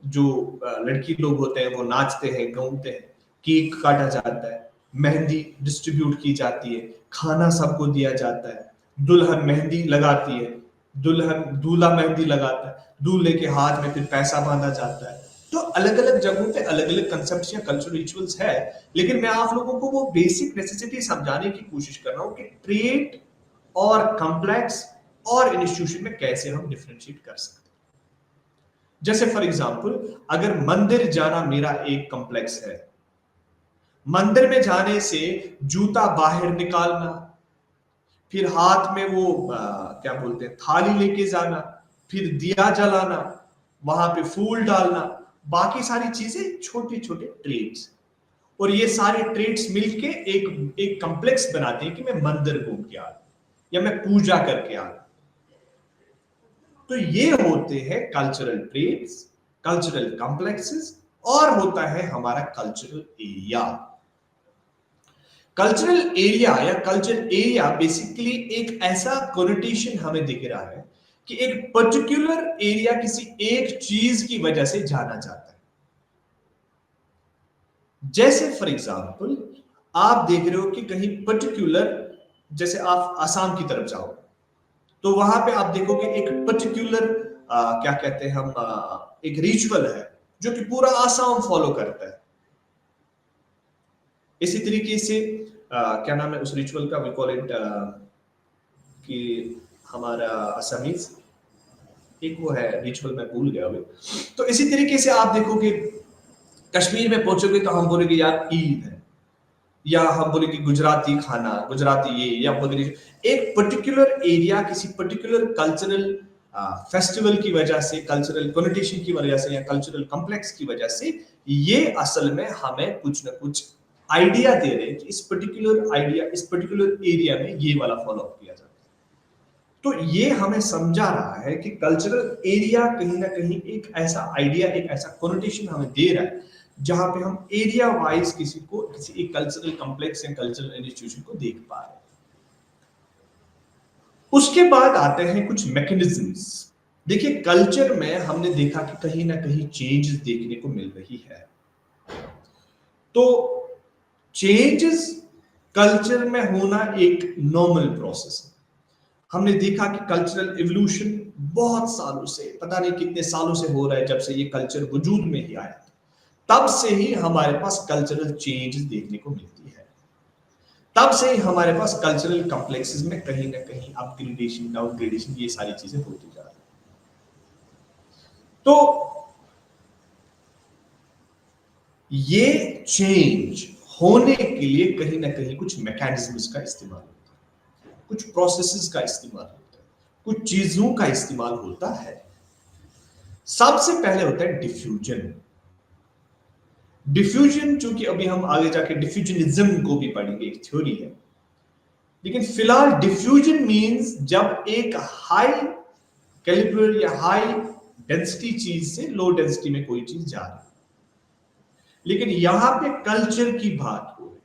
जो लड़की लोग होते हैं वो नाचते हैं, गाते हैं, केक काटा जाता है, मेहंदी डिस्ट्रीब्यूट की जाती है, खाना सबको दिया जाता है, दुल्हन मेहंदी लगाती है, दूल्हा मेहंदी लगाता है, दूल्हे के हाथ में फिर पैसा बांधा जाता है। तो अलग अलग जगहों पे अलग अलग कंसेप्ट या कल्चरल रिचुअल्स है, लेकिन मैं आप लोगों को वो बेसिक नेसेसिटी समझाने की कोशिश कर रहा हूं कि ट्रेड और कॉम्प्लेक्स और इंस्टीट्यूशन में कैसे हम डिफरेंशिएट कर सकते हैं। जैसे फॉर एग्जांपल, अगर मंदिर जाना मेरा एक कॉम्प्लेक्स है, मंदिर में जाने से जूता बाहर निकालना, फिर हाथ में वो क्या बोलते हैं थाली लेके जाना, फिर दिया जलाना, वहां पे फूल डालना, बाकी सारी चीजें छोटे छोटे ट्रेड्स, और ये सारे ट्रेड्स मिलके एक कॉम्प्लेक्स बनाते हैं कि मैं मंदिर घूम के आ या मैं पूजा करके आ। तो ये होते हैं कल्चरल ट्रेड्स, कल्चरल कॉम्प्लेक्सेस, और होता है हमारा कल्चरल एरिया। कल्चरल एरिया या कल्चर एरिया बेसिकली एक ऐसा कोनोटेशन हमें दिख रहा है कि एक पर्टिकुलर एरिया किसी एक चीज की वजह से जाना जाता है। जैसे फॉर एग्जांपल, आप देख रहे हो कि कहीं पर्टिकुलर, जैसे आप आसाम की तरफ जाओ, तो वहां पे आप देखोगे एक पर्टिकुलर क्या कहते हैं हम एक रिचुअल है जो कि पूरा आसाम फॉलो करता है। इसी तरीके से क्या नाम है उस रिचुअल का, वी कॉल इट कि हमारा असमीज एक वो है रिचुअल, मैं भूल गया अभी। तो इसी तरीके से आप देखोगे कश्मीर में पहुंचोगे तो हम बोलेंगे यार ईद है, या हम बोलेंगे गुजराती खाना, गुजराती ये, या बोलेंगे एक पर्टिकुलर एरिया किसी पर्टिकुलर कल्चरल फेस्टिवल की वजह से, कल्चरल कोनोटेशन की वजह से, या कल्चरल कॉम्प्लेक्स की वजह से ये असल में हमें कुछ ना कुछ आइडिया दे रहे हैं कि इस पर्टिकुलर आइडिया, इस पर्टिकुलर एरिया में ये वाला फॉलो किया जाता है। तो ये हमें समझा रहा है कि कल्चरल एरिया कहीं ना कहीं एक ऐसा आइडिया, एक ऐसा कोनोटेशन हमें दे रहा है जहां पे हम एरिया वाइज किसी को, किसी एक कल्चरल कॉम्प्लेक्स या कल्चरल इंस्टीट्यूशन को देख पा रहे हैं। उसके बाद आते हैं कुछ मैकेनिज्म्स। देखिए कल्चर में हमने देखा कि कहीं ना कहीं चेंजेस देखने को मिल रही है। तो चेंजेस कल्चर में होना एक नॉर्मल प्रोसेस है। हमने देखा कि कल्चरल इवोल्यूशन बहुत सालों से, पता नहीं कितने सालों से हो रहा है, जब से ये कल्चर वजूद में ही आया तब से ही हमारे पास कल्चरल चेंजेस देखने को मिलती है। तब से ही हमारे पास कल्चरल कॉम्प्लेक्सेस में कहीं ना कहीं अपग्रेडेशन, डाउनग्रेडेशन, ये सारी चीजें होती जा रही है। तो ये चेंज होने के लिए कहीं ना कहीं कुछ मैकेनिज्म्स का इस्तेमाल होता है, कुछ प्रोसेसेस का इस्तेमाल होता है, कुछ चीजों का इस्तेमाल होता है। सबसे पहले होता है डिफ्यूजन। डिफ्यूजन, चूंकि अभी हम आगे जाके डिफ्यूजनिज्म को भी पढ़ेंगे, एक थ्योरी है, लेकिन फिलहाल डिफ्यूजन मींस जब एक हाई कैलिबर या हाई डेंसिटी चीज से लो डेंसिटी में कोई चीज जा रही है। लेकिन यहां पे कल्चर की बात हो रही है,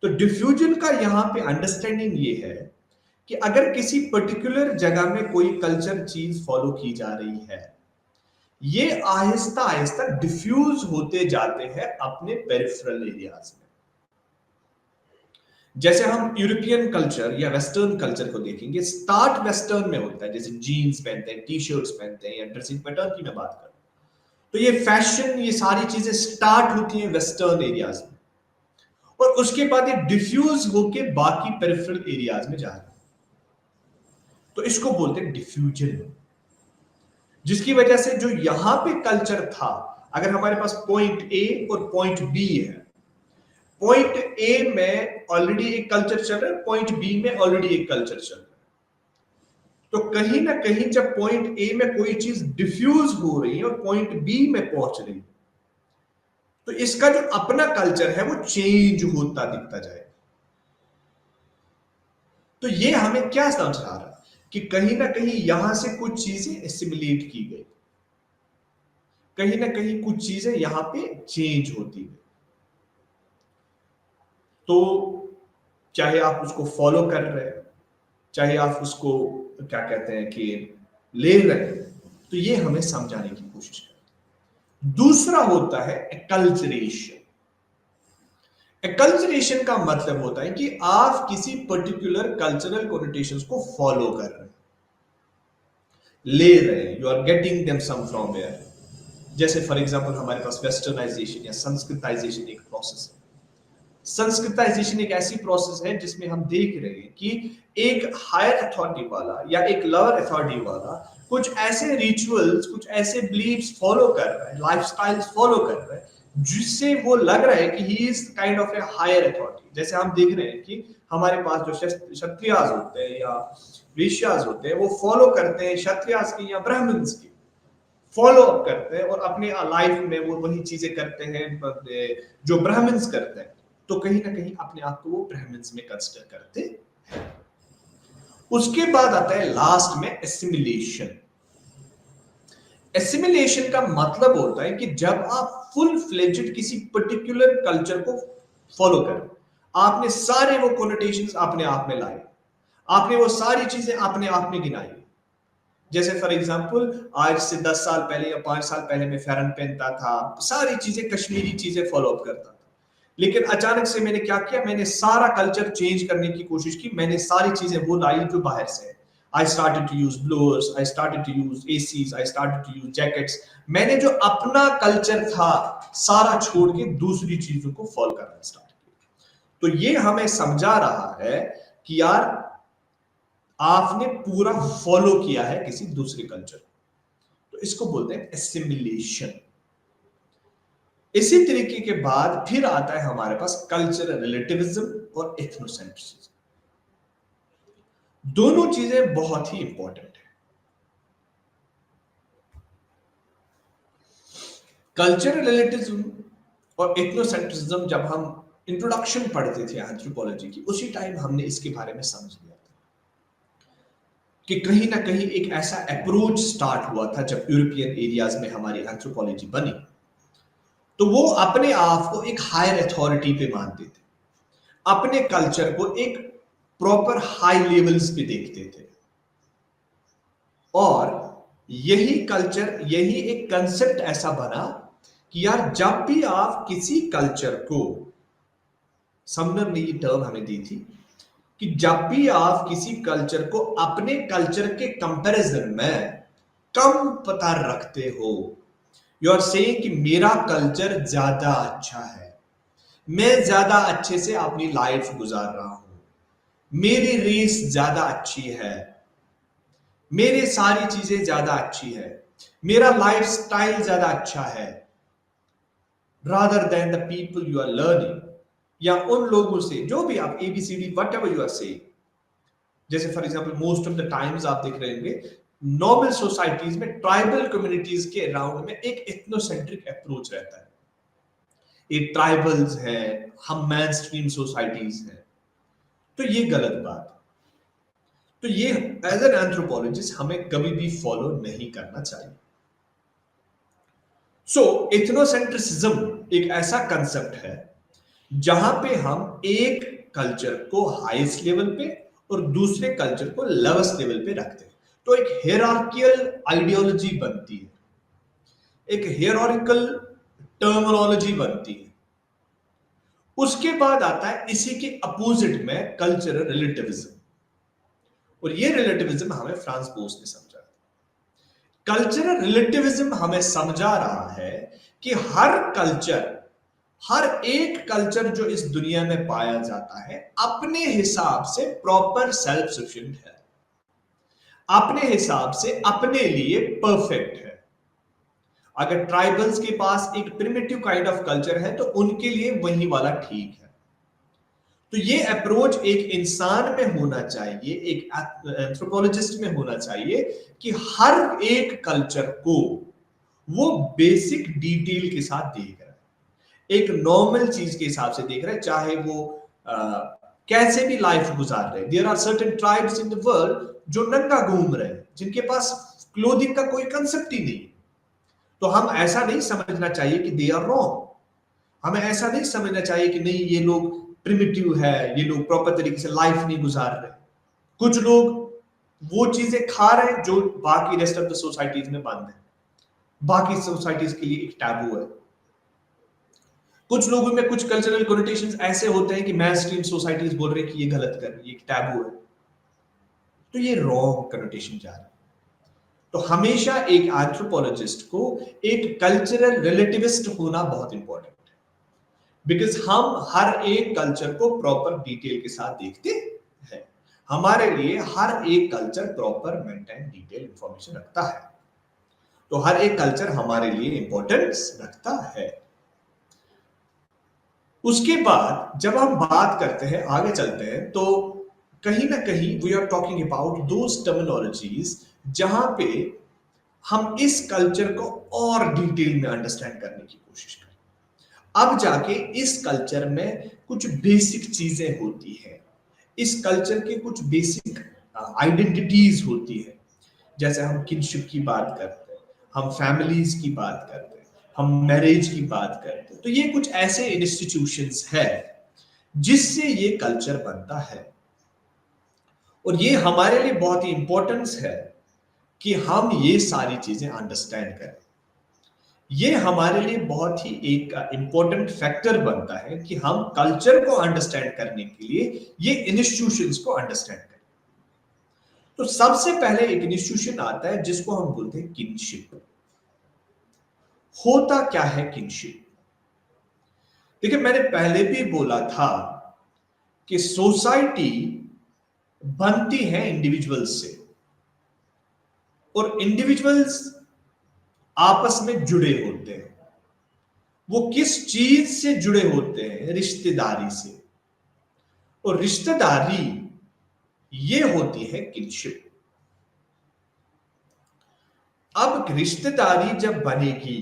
तो डिफ्यूजन का यहां पे अंडरस्टैंडिंग ये है कि अगर किसी पर्टिकुलर जगह में कोई कल्चर चीज फॉलो की जा रही है, ये आहिस्ता आहिस्ता डिफ्यूज होते जाते हैं अपने पेरिफेरल एरियाज में। जैसे हम यूरोपियन कल्चर या वेस्टर्न कल्चर को देखेंगे, स्टार्ट वेस्टर्न में होता है, जैसे जीन्स पहनते हैं, टी शर्ट्स पहनते हैं, या ड्रेसिंग पैटर्न की मैं बात करूं तो ये फैशन, ये सारी चीजें स्टार्ट होती हैं वेस्टर्न एरियाज में, और उसके बाद ये डिफ्यूज होके बाकी पेरिफेरल एरियाज में जा रहा है। तो इसको बोलते हैं डिफ्यूजन। जिसकी वजह से जो यहां पे कल्चर था, अगर हमारे पास पॉइंट ए और पॉइंट बी है, पॉइंट ए में ऑलरेडी एक कल्चर चल रहा है, पॉइंट बी में ऑलरेडी एक कल्चर चल रहा है, तो कहीं ना कहीं जब पॉइंट ए में कोई चीज डिफ्यूज हो रही है और पॉइंट बी में पहुंच रही है, तो इसका जो अपना कल्चर है वो चेंज होता दिखता जाएगा। तो ये हमें क्या समझ आ रहा है कि कहीं ना कहीं यहां से कुछ चीजें एसिमिलेट की गई, कहीं ना कहीं कुछ चीजें यहां पे चेंज होती गई। तो चाहे आप उसको फॉलो कर रहे हैं, चाहे आप उसको क्या कहते हैं कि ले रहे हैं, तो ये हमें समझाने की कोशिश करें। दूसरा होता है एक्लचरेशन। एक्लचरेशन का मतलब होता है कि आप किसी पर्टिकुलर कल्चरल कोनोटेशंस को फॉलो कर रहे हैं, ले रहे हैं, you are getting them some from where. जैसे फॉर एग्जांपल हमारे पास वेस्टर्नाइजेशन या संस्कृताइजेशन एक प्रोसेस है। संस्कृताइजेशन एक ऐसी प्रोसेस है जिसमें हम देख रहे हैं कि एक हायर अथॉरिटी वाला या एक लोअर अथॉरिटी वाला कुछ ऐसे रिचुअल्स, कुछ ऐसे बिलीव्स फॉलो कर रहा है, लाइफस्टाइल्स फॉलो कर रहा है, जिससे वो लग रहा है कि he is kind of a higher authority. जैसे हम देख रहे हैं कि हमारे पास जो क्षत्रियाज होते हैं या वैश्याज होते हैं, वो फॉलो करते हैं क्षत्रियाज की या ब्राह्मण्स की, फॉलो अप करते हैं और अपने लाइफ में वो वही चीजें करते हैं जो ब्राह्मण्स करते हैं। तो कहीं ना कहीं अपने आप को वो ब्राह्मण्स में कंसिडर करते हैं। उसके बाद आता है लास्ट में एसिमिलेशन। एसिमिलेशन का मतलब होता है कि जब आप फुल फ्लेजेड किसी पर्टिकुलर कल्चर को फॉलो करें, आपने सारे वो कोनोटेशंस अपने आप में लाए, आपने वो सारी चीजें अपने आप में गिनाई। जैसे फॉर एग्जांपल आज से 10 साल पहले या 5 साल पहले मैं फेरन पहनता था, सारी चीजें कश्मीरी चीजें फॉलो अप करता था, लेकिन अचानक से मैंने क्या किया, मैंने सारा कल्चर चेंज करने की कोशिश की, मैंने सारी चीजें वो लाई जो बाहर से है। I started to use blowers, I started to use ACs, I started to use jackets. मैंने जो अपना कल्चर था सारा छोड़ के दूसरी चीजों को फॉलो करना स्टार्ट किया। तो ये हमें समझा रहा है कि यार आपने पूरा फॉलो किया है किसी दूसरे कल्चर, तो इसको बोलते हैं एसिमिलेशन। इसी तरीके के बाद फिर आता है हमारे पास कल्चरल रिलेटिविज्म और एथनोसेंट्रिज्म। दोनों चीजें बहुत ही इंपॉर्टेंट है। कल्चरल रिलेटिविज्म और एथनोसेंट्रिज्म जब हम इंट्रोडक्शन पढ़ते थे एंथ्रोपोलॉजी की, उसी टाइम हमने इसके बारे में समझ लिया था कि कहीं ना कहीं एक ऐसा अप्रोच स्टार्ट हुआ था जब यूरोपियन एरियाज में हमारी एंथ्रोपोलॉजी बनी, तो वो अपने आप को एक हायर अथॉरिटी पे मानते थे, अपने कल्चर को एक प्रॉपर हाई लेवल्स पे देखते थे, और यही कल्चर, यही एक कंसेप्ट ऐसा बना कि यार जब भी आप किसी कल्चर को, समनर ने ये टर्म हमें दी थी कि जब भी आप किसी कल्चर को अपने कल्चर के कंपैरिजन में कम पता रखते हो, यू आर सेइंग कि मेरा कल्चर ज्यादा अच्छा है, मैं ज्यादा अच्छे से अपनी लाइफ गुजार रहा हूं, मेरी रेस ज्यादा अच्छी है, मेरी सारी चीजें ज्यादा अच्छी है, मेरा लाइफ स्टाइल ज्यादा अच्छा है, rather than the people you are learning, या उन लोगों से जो भी आप ABCD whatever you are saying. जैसे for example most of the times आप देख रहे होंगे नॉर्मल सोसाइटीज में, ट्राइबल कम्युनिटीज के अराउंड में एक एथनोसेंट्रिक अप्रोच रहता है। ये ट्राइबल्स हैं, हम मेनस्ट्रीम सोसाइटीज हैं, तो ये गलत बात है। तो ये एज एन एंथ्रोपोलॉजिस्ट हमें कभी भी फॉलो नहीं करना चाहिए। सो एथनोसेंट्रिसिज्म एक ऐसा कंसेप्ट है जहां पे हम एक कल्चर को हाईएस्ट लेवल पे और दूसरे कल्चर को लोवेस्ट लेवल पे रखते हैं। तो एक हियरार्कियल आइडियोलॉजी बनती है, एक हियरार्किकल टर्मिनोलॉजी बनती है। उसके बाद आता है इसी के अपोजिट में कल्चरल रिलेटिविज्म, और ये रिलेटिविज्म हमें फ्रांस बोस ने समझा। कल्चरल रिलेटिविज्म हमें समझा रहा है कि हर कल्चर, हर एक कल्चर जो इस दुनिया में पाया जाता है अपने हिसाब से प्रॉपर सेल्फ सफिशिएंट है, अपने हिसाब से अपने लिए परफेक्ट है। अगर ट्राइबल्स के पास एक प्रिमिटिव काइंड ऑफ कल्चर है तो उनके लिए वही वाला ठीक है। तो ये अप्रोच एक इंसान में होना चाहिए, एक एंथ्रोपोलॉजिस्ट में होना चाहिए कि हर एक कल्चर को वो बेसिक डिटेल के साथ देख रहा है, एक नॉर्मल चीज के हिसाब से देख रहा है, चाहे वो कैसे भी लाइफ गुजार रहे। There are certain tribes in the world जो नंगा घूम रहे हैं, जिनके पास क्लोथिंग का कोई कंसेप्ट ही नहीं। तो हम ऐसा नहीं समझना चाहिए कि दे आर रॉन्ग, हमें ऐसा नहीं समझना चाहिए कि नहीं ये लोग प्रिमिटिव है, ये लोग प्रॉपर तरीके से लाइफ नहीं गुजार रहे। कुछ लोग वो चीजें खा रहे हैं जो बाकी रेस्ट ऑफ द सोसाइटीज में बंद है, बाकी सोसाइटीज के लिए एक टैबू है। कुछ लोगों में कुछ कल्चरल कोनोटेशंस ऐसे होते हैं कि मेनस्ट्रीम सोसाइटीज बोल रहे हैं कि ये गलत कर रही है, एक टैबू है, तो ये रॉन्ग कोनोटेशन जा रहा है। तो हमेशा एक एंथ्रोपोलॉजिस्ट को एक कल्चरल रिलेटिविस्ट होना बहुत इंपॉर्टेंट है, बिकॉज हम हर एक कल्चर को प्रॉपर डिटेल के साथ देखते हैं। हमारे लिए हर एक culture proper maintain detail information रखता है, तो हर एक कल्चर हमारे लिए इंपॉर्टेंस रखता है। उसके बाद जब हम बात करते हैं, आगे चलते हैं, तो कहीं ना कहीं we are talking about those terminologies जहां पे हम इस कल्चर को और डिटेल में अंडरस्टैंड करने की कोशिश करें। अब जाके इस कल्चर में कुछ बेसिक चीजें होती है, इस कल्चर के कुछ बेसिक आइडेंटिटीज होती है। जैसे हम किनशिप की बात करते हैं, हम फैमिलीज की बात करते हैं, हम मैरिज की बात करते हैं, तो ये कुछ ऐसे इंस्टीट्यूशंस है जिससे ये कल्चर बनता है। और ये हमारे लिए बहुत ही इंपॉर्टेंस है कि हम ये सारी चीजें अंडरस्टैंड करें। ये हमारे लिए बहुत ही एक इंपॉर्टेंट फैक्टर बनता है कि हम कल्चर को अंडरस्टैंड करने के लिए ये इंस्टीट्यूशंस को अंडरस्टैंड करें। तो सबसे पहले एक इंस्टीट्यूशन आता है जिसको हम बोलते हैं किनशिप। होता क्या है किनशिप? देखिए, मैंने पहले भी बोला था कि सोसाइटी बनती है इंडिविजुअल्स से, और इंडिविजुअल्स आपस में जुड़े होते हैं। वो किस चीज से जुड़े होते हैं? रिश्तेदारी से। और रिश्तेदारी ये होती है किनशिप। अब रिश्तेदारी जब बनेगी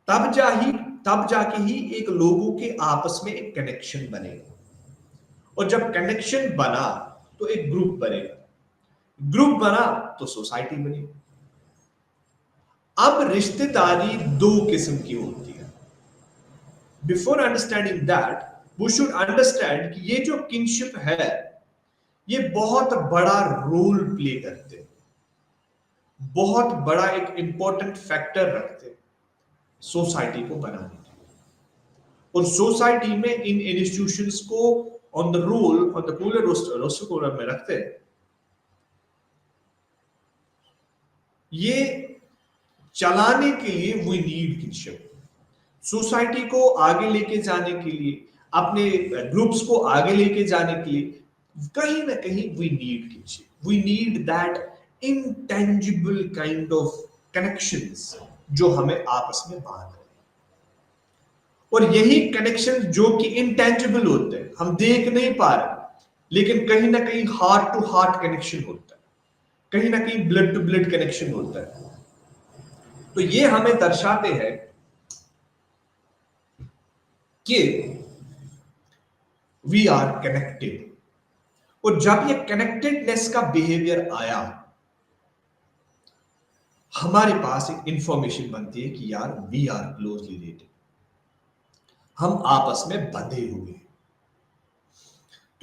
तब जाके ही एक लोगों के आपस में एक कनेक्शन बनेगा, और जब कनेक्शन बना तो एक ग्रुप बनेगा, ग्रुप बना तो सोसाइटी बनी। अब रिश्तेदारी दो किस्म की होती है। Before understanding that we should understand कि ये जो किनशिप है ये बहुत बड़ा रोल प्ले करते हैं, बहुत बड़ा एक इंपॉर्टेंट फैक्टर रखते हैं सोसाइटी को बनाने के लिए। और सोसाइटी में इन इंस्टीट्यूशंस को ऑन द पूरे रोस्टर कोलम में रखते हैं। ये चलाने के लिए वी नीड किनशिप। सोसाइटी को आगे लेके जाने के लिए, अपने ग्रुप्स को आगे लेके जाने के लिए कहीं ना कहीं we need kinship. We need that intangible kind of connections जो हमें आपस में बांध रहे हैं। और यही कनेक्शन जो कि इंटेंजिबल होते हैं, हम देख नहीं पा रहे, लेकिन कहीं ना कहीं हार्ट टू हार्ट कनेक्शन होता है, कहीं ना कहीं ब्लड टू ब्लड कनेक्शन होता है। तो ये हमें दर्शाते हैं कि वी आर कनेक्टेड। और जब ये कनेक्टेडनेस का बिहेवियर आया, हमारे पास एक इंफॉर्मेशन बनती है कि यार वी आर क्लोजली रिलेटेड, हम आपस में बंधे हुए हैं।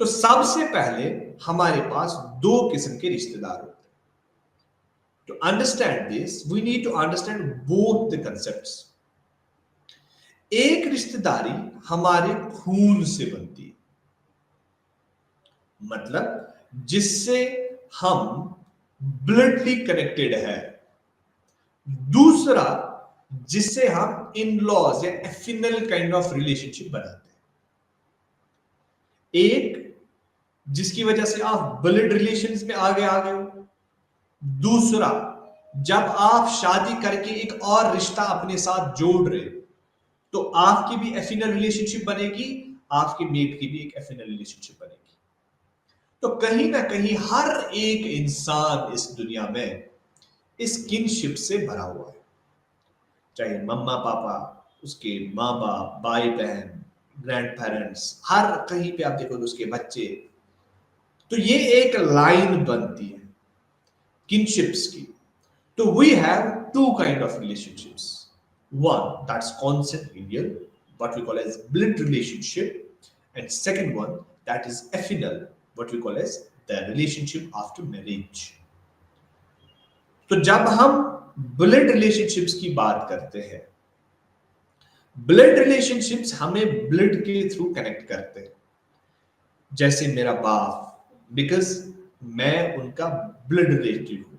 तो सबसे पहले हमारे पास दो किस्म के रिश्तेदार होते हैं। To understand this, we need to understand both the concepts. एक रिश्तेदारी हमारे खून से बनती है, मतलब जिससे हम ब्लडली कनेक्टेड है। दूसरा जिससे हम इन लॉज या एफिनल काइंड ऑफ रिलेशनशिप बनाते हैं। एक जिसकी वजह से आप ब्लड रिलेशंस में आगे हो। दूसरा जब आप शादी करके एक और रिश्ता अपने साथ जोड़ रहे हो तो आपकी भी एफिनल रिलेशनशिप बनेगी, आपके मेट की भी एक एफिनल रिलेशनशिप बनेगी। तो कहीं ना कहीं हर एक इंसान इस दुनिया में इस किनशिप से भरा हुआ है, चाहे मम्मा पापा, उसके माँ बाप, भाई बहन, ग्रैंड पेरेंट्स, हर कहीं पे आप देखोगे उसके बच्चे। तो ये एक लाइन बनती है किनशिप्स की। तो we have two kind of relationships. One, that's consanguineal, what we call as blood relationship, and second one, that is affinal, what we call as the relationship after marriage. तो जब हम blood relationships की बात करते हैं, blood relationships हमें blood के through connect करते हैं। जैसे मेरा बाप, बिकॉज मैं उनका ब्लड रिलेटिव हूं,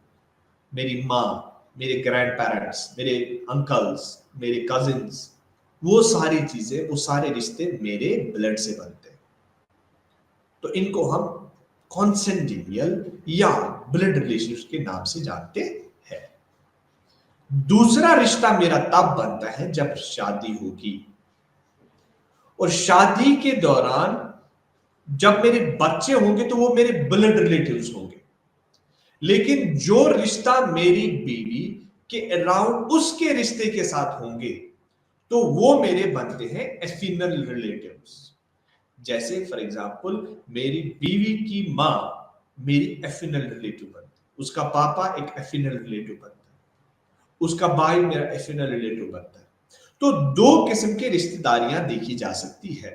मेरी माँ, मेरे ग्रैंड पेरेंट्स, मेरे अंकल्स, मेरे कजिन्स, वो सारी चीजें, वो सारे रिश्ते मेरे ब्लड से बनते हैं। तो इनको हम कॉन्सेंगिनियल या ब्लड रिलेशनशिप के नाम से जानते हैं। दूसरा रिश्ता मेरा तब बनता है जब शादी होगी, और शादी के दौरान जब मेरे बच्चे होंगे तो वो मेरे ब्लड रिलेटिव्स होंगे। लेकिन जो रिश्ता मेरी बीवी के अराउंड उसके रिश्ते के साथ होंगे तो वो मेरे बनते हैं एफिनल रिलेटिव्स। जैसे फॉर एग्जांपल मेरी बीवी की मां मेरी एफिनल रिलेटिव बनती है, उसका पापा एक एफिनल रिलेटिव बनता है, उसका भाई मेरा एफिनल रिलेटिव बनता है। तो दो किस्म की रिश्तेदारियां देखी जा सकती है,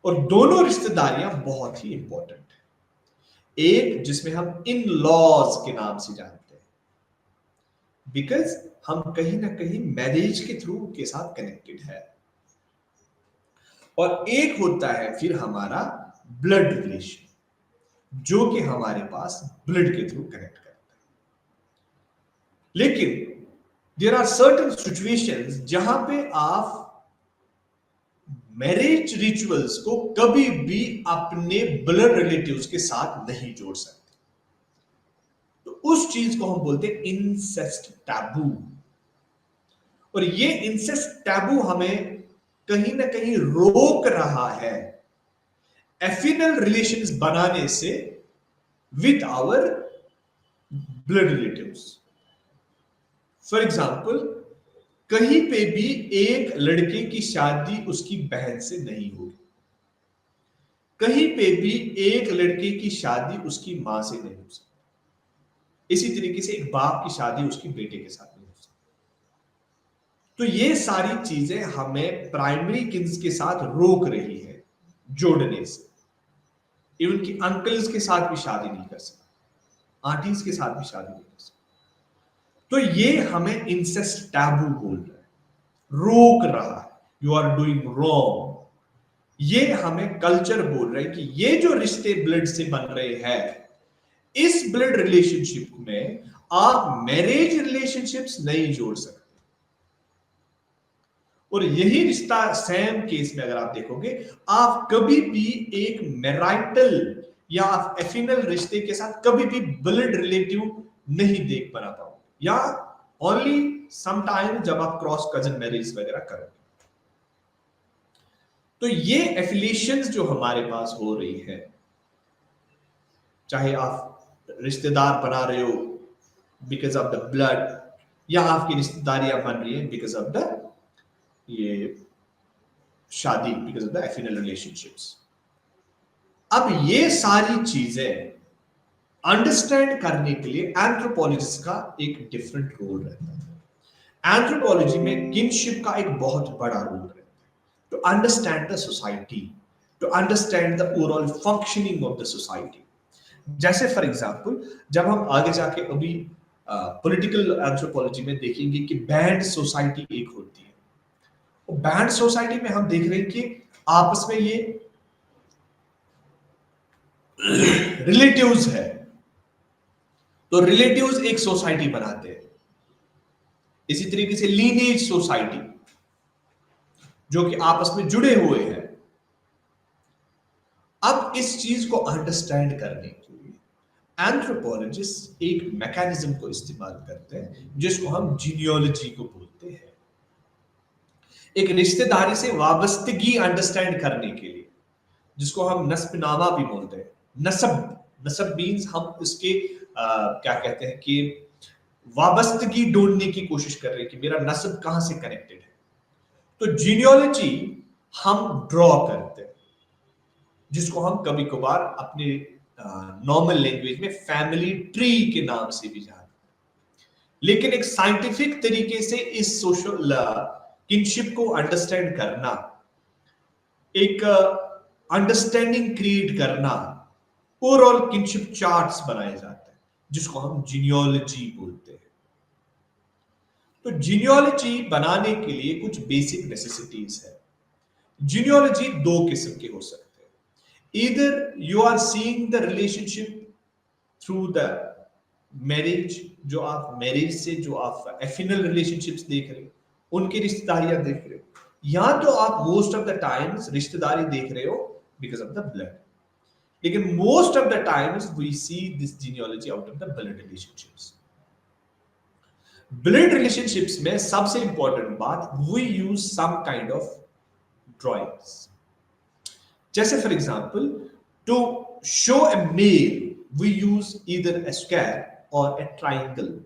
और दोनों रिश्तेदारियां बहुत ही इंपॉर्टेंट है। एक जिसमें हम इन लॉज के नाम से जानते हैं, बिकॉज हम कहीं ना कहीं मैरिज के थ्रू के साथ कनेक्टेड है, और एक होता है फिर हमारा ब्लड रिलेशन, जो कि हमारे पास ब्लड के थ्रू कनेक्ट करता है। लेकिन देयर आर सर्टेन सिचुएशंस जहां पे आप मैरिज रिचुअल्स को कभी भी अपने ब्लड रिलेटिव्स के साथ नहीं जोड़ सकते। तो उस चीज को हम बोलते हैं इंसेस्ट टैबू। और ये इंसेस्ट टैबू हमें कहीं ना कहीं रोक रहा है एफिनल रिलेशंस बनाने से with our blood relatives. For example, कहीं पे भी एक लड़के की शादी उसकी बहन से नहीं होगी, कहीं पे भी एक लड़के की शादी उसकी मां से नहीं हो सकती, इसी तरीके से एक बाप की शादी उसकी बेटे के साथ नहीं हो सकती। तो ये सारी चीजें हमें प्राइमरी किन्स के साथ रोक रही है जोड़ने से। इवन कि अंकल्स के साथ भी शादी नहीं कर सकते, आंटीज के साथ भी शादी नहीं कर सकते। तो ये हमें इंसेस्ट टैबू बोल रहा है, रोक रहा है, यू आर डूइंग रॉन्ग। ये हमें कल्चर बोल रहा है कि ये जो रिश्ते ब्लड से बन रहे हैं, इस ब्लड रिलेशनशिप में आप मैरिज रिलेशनशिप्स नहीं जोड़ सकते। और यही रिश्ता सेम केस में अगर आप देखोगे, आप कभी भी एक मैराइटल या आप एफिनल रिश्ते के साथ कभी भी ब्लड रिलेटिव नहीं देख पा पाओगे, या ओनली समटाइम जब आप क्रॉस कजन मैरिज वगैरह करोगे। तो ये एफिलिएशंस जो हमारे पास हो रही है, चाहे आप रिश्तेदार बना रहे हो बिकॉज ऑफ द ब्लड, या आपकी रिश्तेदारियां बन रही है बिकॉज ऑफ द ये शादी, बिकॉज ऑफ द एफिनल रिलेशनशिप्स। अब ये सारी चीजें अंडरस्टैंड करने के लिए एंथ्रोपोलॉजिस्ट का एक डिफरेंट रोल रहता है। एंथ्रोपोलॉजी में किनशिप का एक बहुत बड़ा रोल रहता है, to understand the society, to understand the overall functioning of the society. जैसे फॉर एग्जांपल, जब हम आगे जाके अभी पॉलिटिकल एंथ्रोपोलॉजी में देखेंगे कि बैंड सोसाइटी एक होती है, और बैंड सोसाइटी में हम देख रहे हैं कि आपस में ये रिलेटिव्स है, तो रिलेटिव्स एक सोसाइटी बनाते हैं। इसी तरीके से लीनेज सोसाइटी, जो कि आपस में जुड़े हुए हैं। अब इस चीज को अंडरस्टैंड करने के लिए एंथ्रोपोलॉजिस्ट एक मैकेनिज्म को इस्तेमाल करते हैं जिसको हम जीनियोलॉजी को बोलते हैं। एक रिश्तेदारी से वाबस्तगी अंडरस्टैंड करने के लिए, जिसको हम नस्बनामा भी बोलते हैं। नसब मीन्स हम इसके क्या कहते हैं कि वाबस्तगी ढूंढने की कोशिश कर रहे हैं कि मेरा नस्ब कहां से कनेक्टेड है। तो जीनियोलॉजी हम ड्रॉ करते हैं, जिसको हम कभी कभार अपने नॉर्मल लैंग्वेज में फैमिली ट्री के नाम से भी जानते हैं। लेकिन एक साइंटिफिक तरीके से इस सोशल किनशिप को अंडरस्टैंड करना, एक अंडरस्टैंडिंग क्रिएट करना, ओवरऑल किनशिप चार्ट्स बनाए जाते हैं, जिसको हम जीनियोलॉजी बोलते हैं। तो जीनियोलॉजी बनाने के लिए कुछ बेसिक नेसेसिटीज है। जीनियोलॉजी दो किस्म के हो सकते हैं। Either you are seeing the relationship through the marriage, जो आप मैरिज से जो आप एफिनल रिलेशनशिप्स देख रहे हो, उनकी रिश्तेदारियां देख रहे हो, या तो आप मोस्ट ऑफ द टाइम्स रिश्तेदारी देख रहे हो बिकॉज ऑफ द ब्लड। लेकिन most of the times we see this genealogy out of the blood relationships. Blood relationships में सबसे इंपॉर्टेंट बात, we use some kind of drawings. जैसे for example, to show a male we use either a square और a triangle.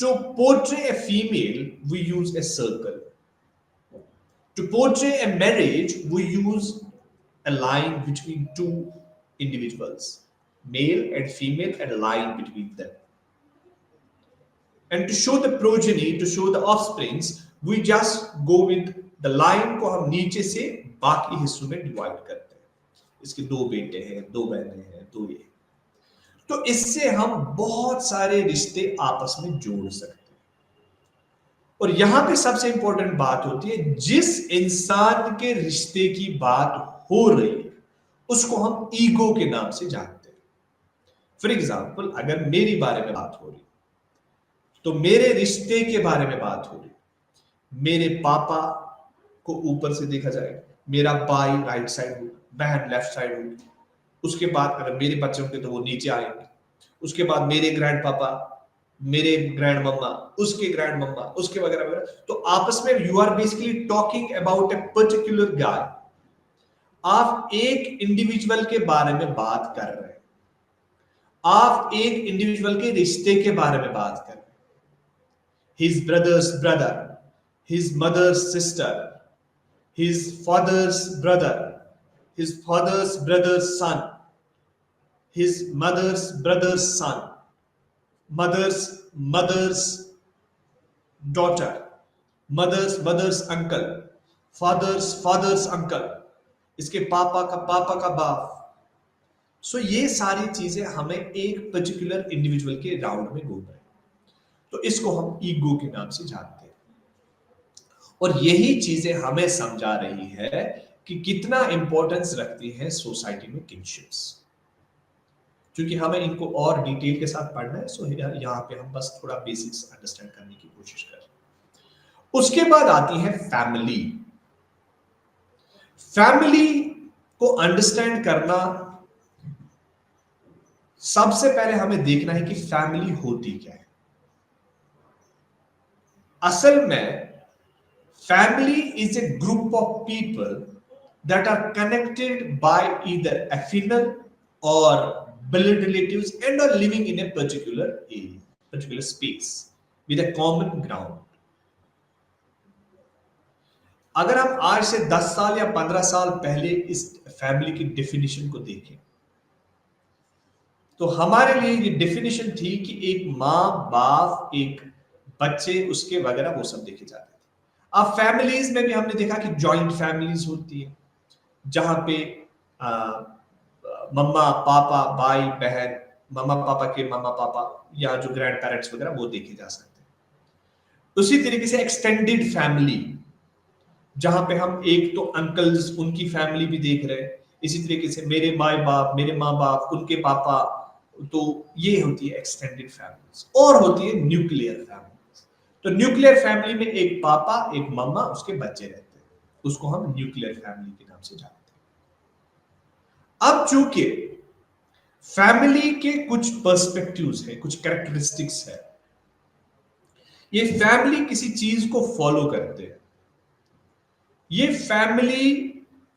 To portray a female, we use a circle. To portray a marriage, we use a line between two individuals, male and female, and a line between them. And to show the progeny, to show the offsprings, we just go with the line को हम नीचे से बाकी हिस्सों में divide करते हैं। इसके दो बेटे हैं, दो बहनें हैं, दो ये। तो इससे हम बहुत सारे रिश्ते आपस में जोड़ सकते हैं। और यहां पे सबसे इंपॉर्टेंट बात होती है, जिस इंसान के रिश्ते की बात हो रही है उसको हम ईगो के नाम से जानते हैं। फॉर एग्जाम्पल, अगर मेरी बारे में बात हो रही तो मेरे रिश्ते के बारे में बात हो रही, मेरे पापा को ऊपर से देखा जाएगा, मेरा भाई राइट साइड होगा, बहन लेफ्ट साइड होगी, उसके बाद अगर मेरे बच्चे होंगे तो वो नीचे आएंगे, उसके बाद मेरे ग्रैंड पापा, मेरे ग्रैंड मम्मा, उसके ग्रैंड मम्मा, उसके वगैरह वगैरह। तो आपस में you are basically talking about a particular guy. आप एक इंडिविजुअल के बारे में बात कर रहे हैं, आप एक इंडिविजुअल के रिश्ते के बारे में बात कर रहे हैं। His brother's brother, his mother's sister, his father's brother, his father's brother's son, his mother's brother's son, mother's daughter, mother's uncle, father's uncle, इसके पापा का बाप। सो ये सारी चीजें हमें एक पर्टिकुलर इंडिविजुअल के राउंड में घूम रहे हैं, तो इसको हम ईगो के नाम से जानते हैं। और यही चीजें हमें समझा रही है कि कितना इंपॉर्टेंस रखती है सोसाइटी में किंगशिप्स। क्योंकि हमें इनको और डिटेल के साथ पढ़ना है, सो यहां पे हम बस थोड़ा बेसिक्स अंडरस्टैंड करने की कोशिश कर रहे हैं। उसके बाद आती है फैमिली। फैमिली को अंडरस्टैंड करना, सबसे पहले हमें देखना है कि फैमिली होती क्या है। असल में family is a group of people that are connected by either affinal और blood relatives and are living in a particular area, particular space with a common ground. अगर हम आज से 10 साल या 15 साल पहले इस फैमिली की डेफिनेशन को देखें तो हमारे लिए ये डेफिनेशन थी कि एक मां बाप, एक बच्चे, उसके वगैरह वो सब देखे जाते थे। अब फैमिलीज में भी हमने देखा कि जॉइंट फैमिलीज होती है, जहां पे मम्मा पापा भाई बहन, मम्मा पापा के मम्मा पापा या जो ग्रैंड पेरेंट्स वगैरह वो देखे जा सकते हैं। उसी तरीके से एक्सटेंडेड फैमिली, जहां पे हम एक तो अंकल्स, उनकी फैमिली भी देख रहे हैं, इसी तरीके से मेरे माँ बाप, मेरे माँ बाप, उनके पापा, तो ये होती है एक्सटेंडेड फैमिलीज। और होती है न्यूक्लियर फैमिलीज। तो न्यूक्लियर फैमिली में एक पापा, एक मम्मा, उसके बच्चे रहते हैं, उसको हम न्यूक्लियर फैमिली के नाम से जानते हैं। अब चूंकि फैमिली के कुछ पर्सपेक्टिव्स है, कुछ कैरेक्टरिस्टिक्स है, ये फैमिली किसी चीज को फॉलो करते हैं, ये फैमिली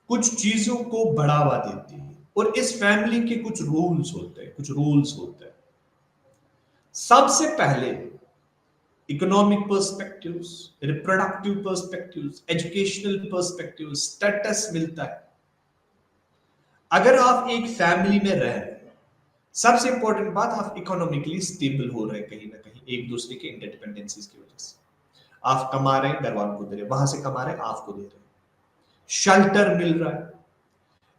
कुछ चीजों को बढ़ावा देती है, और इस फैमिली के कुछ रूल्स होते हैं, कुछ रूल्स होते हैं। सबसे पहले economic perspectives, reproductive perspectives, educational perspectives, status मिलता है। अगर आप एक फैमिली में रह रहे हैं, सबसे इंपॉर्टेंट बात, आप इकोनॉमिकली स्टेबल हो रहे हैं कहीं ना कहीं, एक दूसरे के इंटरडिपेंडेंसीज की वजह से। आप कमा रहे हैं, घर वालों को दे रहे हैं, वहां से कमा रहे हैं, आपको दे रहे हैं, शेल्टर मिल रहा है,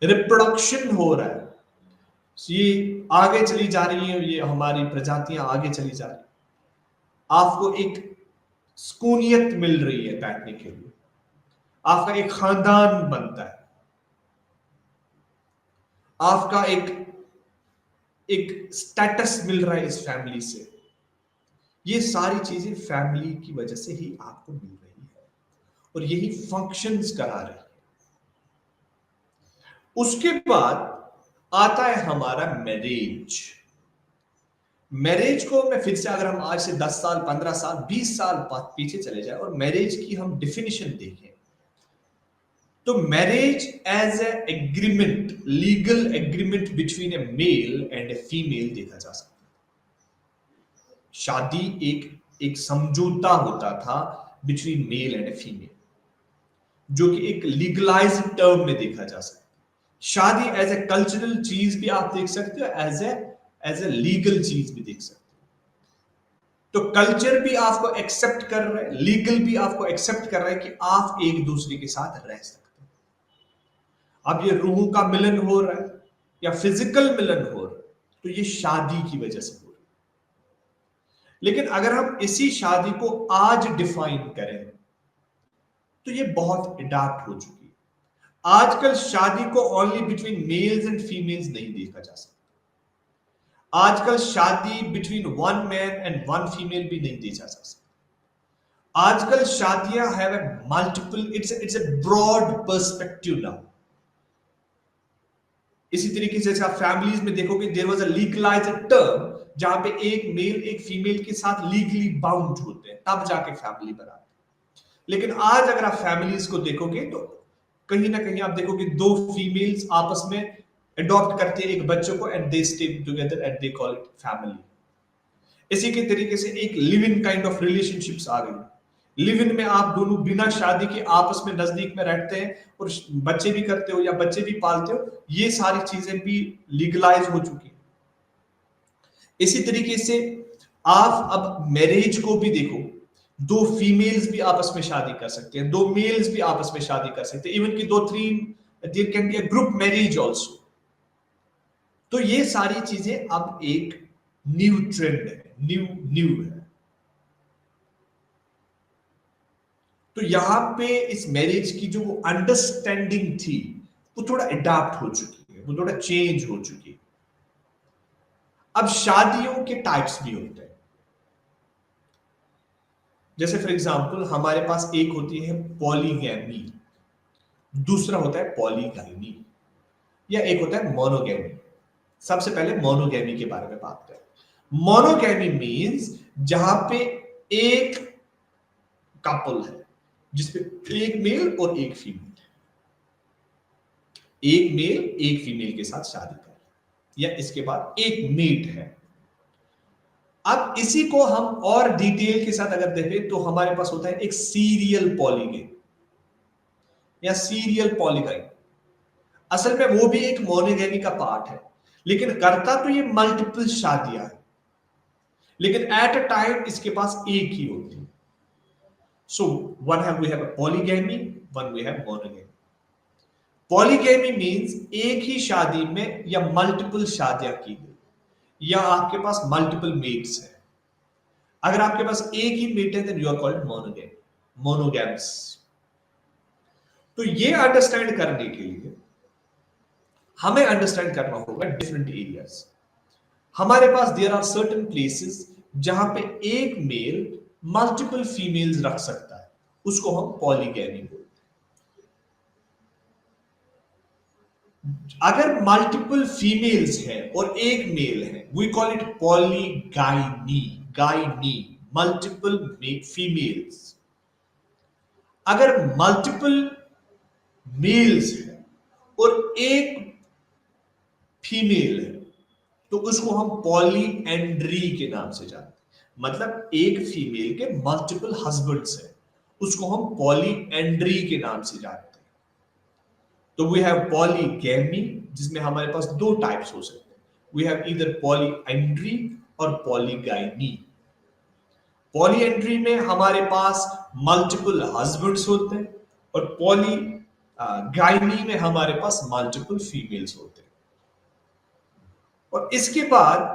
रिप्रोडक्शन हो रहा है, ये आगे चली जा रही है, ये हमारी प्रजातियां आगे चली जा रही है, आपको एक सुकूनियत मिल रही है बैठने के लिए, आपका एक खानदान बनता है, आपका एक स्टेटस मिल रहा है इस फैमिली से। ये सारी चीजें फैमिली की वजह से ही आपको मिल रही है, और यही फंक्शंस करा रही है। उसके बाद आता है हमारा मैरिज। मैरिज को मैं फिर से, अगर हम आज से 10 साल, 15 साल, 20 साल पीछे चले जाए और मैरिज की हम डेफिनेशन देखें, तो marriage as a agreement, legal agreement between a male and a female देखा जा सकता है। शादी एक समझौता होता था between male and a female, जो कि एक लीगलाइज्ड टर्म में देखा जा सकता है। शादी एज ए कल्चरल चीज भी आप देख सकते हो, एज ए लीगल चीज भी देख सकते हो। तो कल्चर भी आपको एक्सेप्ट कर रहा है, लीगल भी आपको एक्सेप्ट कर रहा है कि आप एक दूसरे के साथ रह सकते हो। अब ये रूह का मिलन हो रहा है या फिजिकल मिलन हो रहा है, तो ये शादी की वजह से हो रहा है। लेकिन अगर हम इसी शादी को आज डिफाइन करें तो ये बहुत अडॉप्ट हो चुकी है। आजकल शादी को only between males and females नहीं देखा जा सकता। आजकल शादी between one man and one female भी नहीं देखा जा सकता। आजकल शादियां have a multiple, it's a broad perspective now. इसी तरीके से आप फैमिलीज में देखोगे, there was a legalized term जहां पे एक मेल एक फीमेल के साथ लीगली बाउंड होते हैं, तब जाके फैमिली बनाते हैं। लेकिन आज अगर आप फैमिलीज को देखोगे तो कहीं ना कहीं आप देखोगे दो फीमेल्स आपस में अडॉप्ट करते हैं एक बच्चे को and they stay together and they call it family. इसी के तरीके से एक live in kind of relationships आ गई। लिव इन में आप दोनों बिना शादी के आपस में नजदीक में रहते हैं और बच्चे भी करते हो या बच्चे भी पालते हो, ये सारी चीजें भी लीगलाइज हो चुकी है। इसी तरीके से आप अब मैरिज को भी देखो, दो फीमेल्स भी आपस में शादी कर सकते हैं, दो मेल्स भी आपस में शादी कर सकते हैं, इवन की दो three, there can be a group marriage also. तो ये सारी चीजें अब एक न्यू ट्रेंड है, न्यू है। तो यहां पे इस मैरिज की जो अंडरस्टैंडिंग थी वो थोड़ा अडॉप्ट हो चुकी है, वो थोड़ा चेंज हो चुकी है। अब शादियों के टाइप्स भी होते हैं। जैसे फॉर एग्जांपल हमारे पास एक होती है पॉलीगैमी, दूसरा होता है पॉलीगाइमी, या एक होता है मोनोगैमी। सबसे पहले मोनोगैमी के बारे में बात करें। मोनोगैमी मींस जहां पे एक कपल है जिसमें एक मेल और एक फीमेल, एक मेल एक फीमेल के साथ शादी कर, या इसके बाद एक मेट है। अब इसी को हम और डिटेल के साथ अगर देखें तो हमारे पास होता है एक सीरियल पॉलीगैमी या सीरियल पॉलीगाइमी। असल में वो भी एक मोनोगैमी का पार्ट है, लेकिन करता तो ये मल्टीपल शादियां है, लेकिन एट अ टाइम इसके पास एक ही होती है। So we have a polygamy, one we have monogamy. Polygamy means एक ही शादी में या मल्टीपल शादियां की गई, या आपके पास मल्टीपल मेट्स है। अगर आपके पास एक ही मेट है देन यू आर कॉल्ड मोनोगैम, मोनोगैम्स। तो ये अंडरस्टैंड करने के लिए हमें अंडरस्टैंड करना होगा डिफरेंट एरियाज। हमारे पास देयर आर सर्टेन प्लेसेस जहां पे एक मेल मल्टीपल फीमेल्स रख सकता है, उसको हम पॉलीगैमी बोलते हैं। अगर मल्टीपल फीमेल्स हैं और एक मेल है, we call it polygyny, gyny, multiple females. अगर मल्टीपल मेल्स है और एक फीमेल है तो उसको हम पॉलीएंड्री के नाम से जानते हैं। मतलब एक फीमेल के मल्टीपल हस्बैंड्स हैं, उसको हम पॉलीएंड्री के नाम से जानते हैं। तो वी हैव पॉलीगैमी जिसमें हमारे पास दो टाइप्स हो सकते हैं। वी हैव ईदर पॉलीएंड्री और पॉलीगाइनी। पॉलीएंड्री में हमारे पास मल्टीपल हस्बैंड्स होते हैं और पॉलीगाइनी में हमारे पास मल्टीपल फीमेल्स होते हैं। और इसके बाद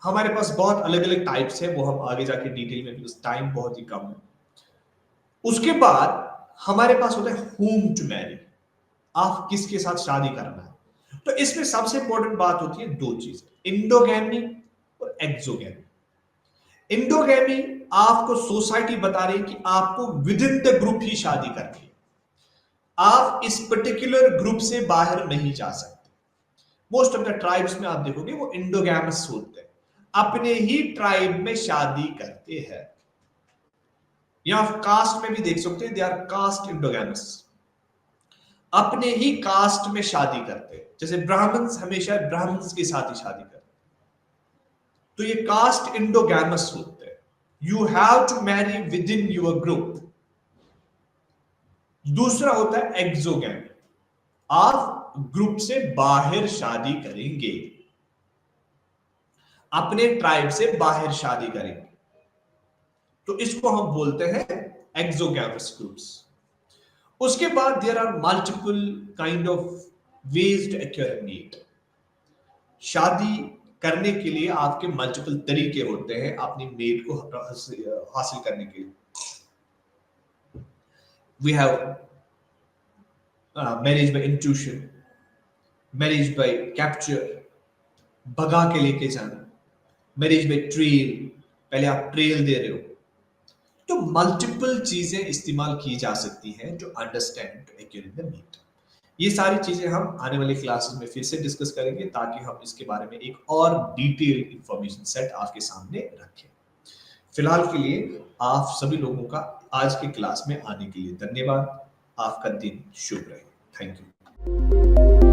हमारे पास बहुत अलग अलग टाइप्स है, वो हम आगे जाके डिटेल में, बिकॉज टाइम बहुत ही कम है। उसके बाद हमारे पास होता है होम टू मैरी, आप किसके साथ शादी करना है। तो इसमें सबसे इंपॉर्टेंट बात होती है दो चीज, इंडोगैमी और एक्सोगैमी। इंडोगैमी आपको सोसाइटी बता रही है कि आपको विद इन द ग्रुप ही शादी करनी है, आप इस पर्टिकुलर ग्रुप से बाहर नहीं जा सकते। मोस्ट ऑफ द ट्राइब्स में आप देखोगे वो इंडोगैमस होते हैं, अपने ही ट्राइब में शादी करते हैं। या आप कास्ट में भी देख सकते हैं, दे आर कास्ट इंडोगैमस, अपने ही कास्ट में शादी करते हैं। जैसे ब्राह्मण्स हमेशा ब्राह्मण्स के साथ ही शादी करते हैं, तो ये कास्ट इंडोगैमस होते हैं। You have to marry within your group. दूसरा होता है एक्सोगैमी, आप ग्रुप से बाहर शादी करेंगे, अपने ट्राइब से बाहर शादी करेंगे, तो इसको हम बोलते हैं एक्सोगैमस ग्रुप्स। उसके बाद there are multiple kind of ways to acquire mate. शादी करने के लिए आपके मल्टीपल तरीके होते हैं अपनी मेट को हासिल करने के लिए। We have manage by intuition, manage by capture, भगा के लेके जाना, मैनेज बाय ट्रेल, पहले आप ट्रेल दे रहे हो। तो मल्टीपल चीजें इस्तेमाल की जा सकती हैं to understand to accurate the need. ये सारी चीजें हम आने वाले क्लासेस में फिर से डिस्कस करेंगे ताकि हम इसके बारे में एक और डिटेल इंफॉर्मेशन सेट आपके सामने रखें। फिलहाल के लिए आप सभी लोगों का आज के क्लास में आने के लिए धन्यवाद। आपका दिन शुभ रहे। Thank you.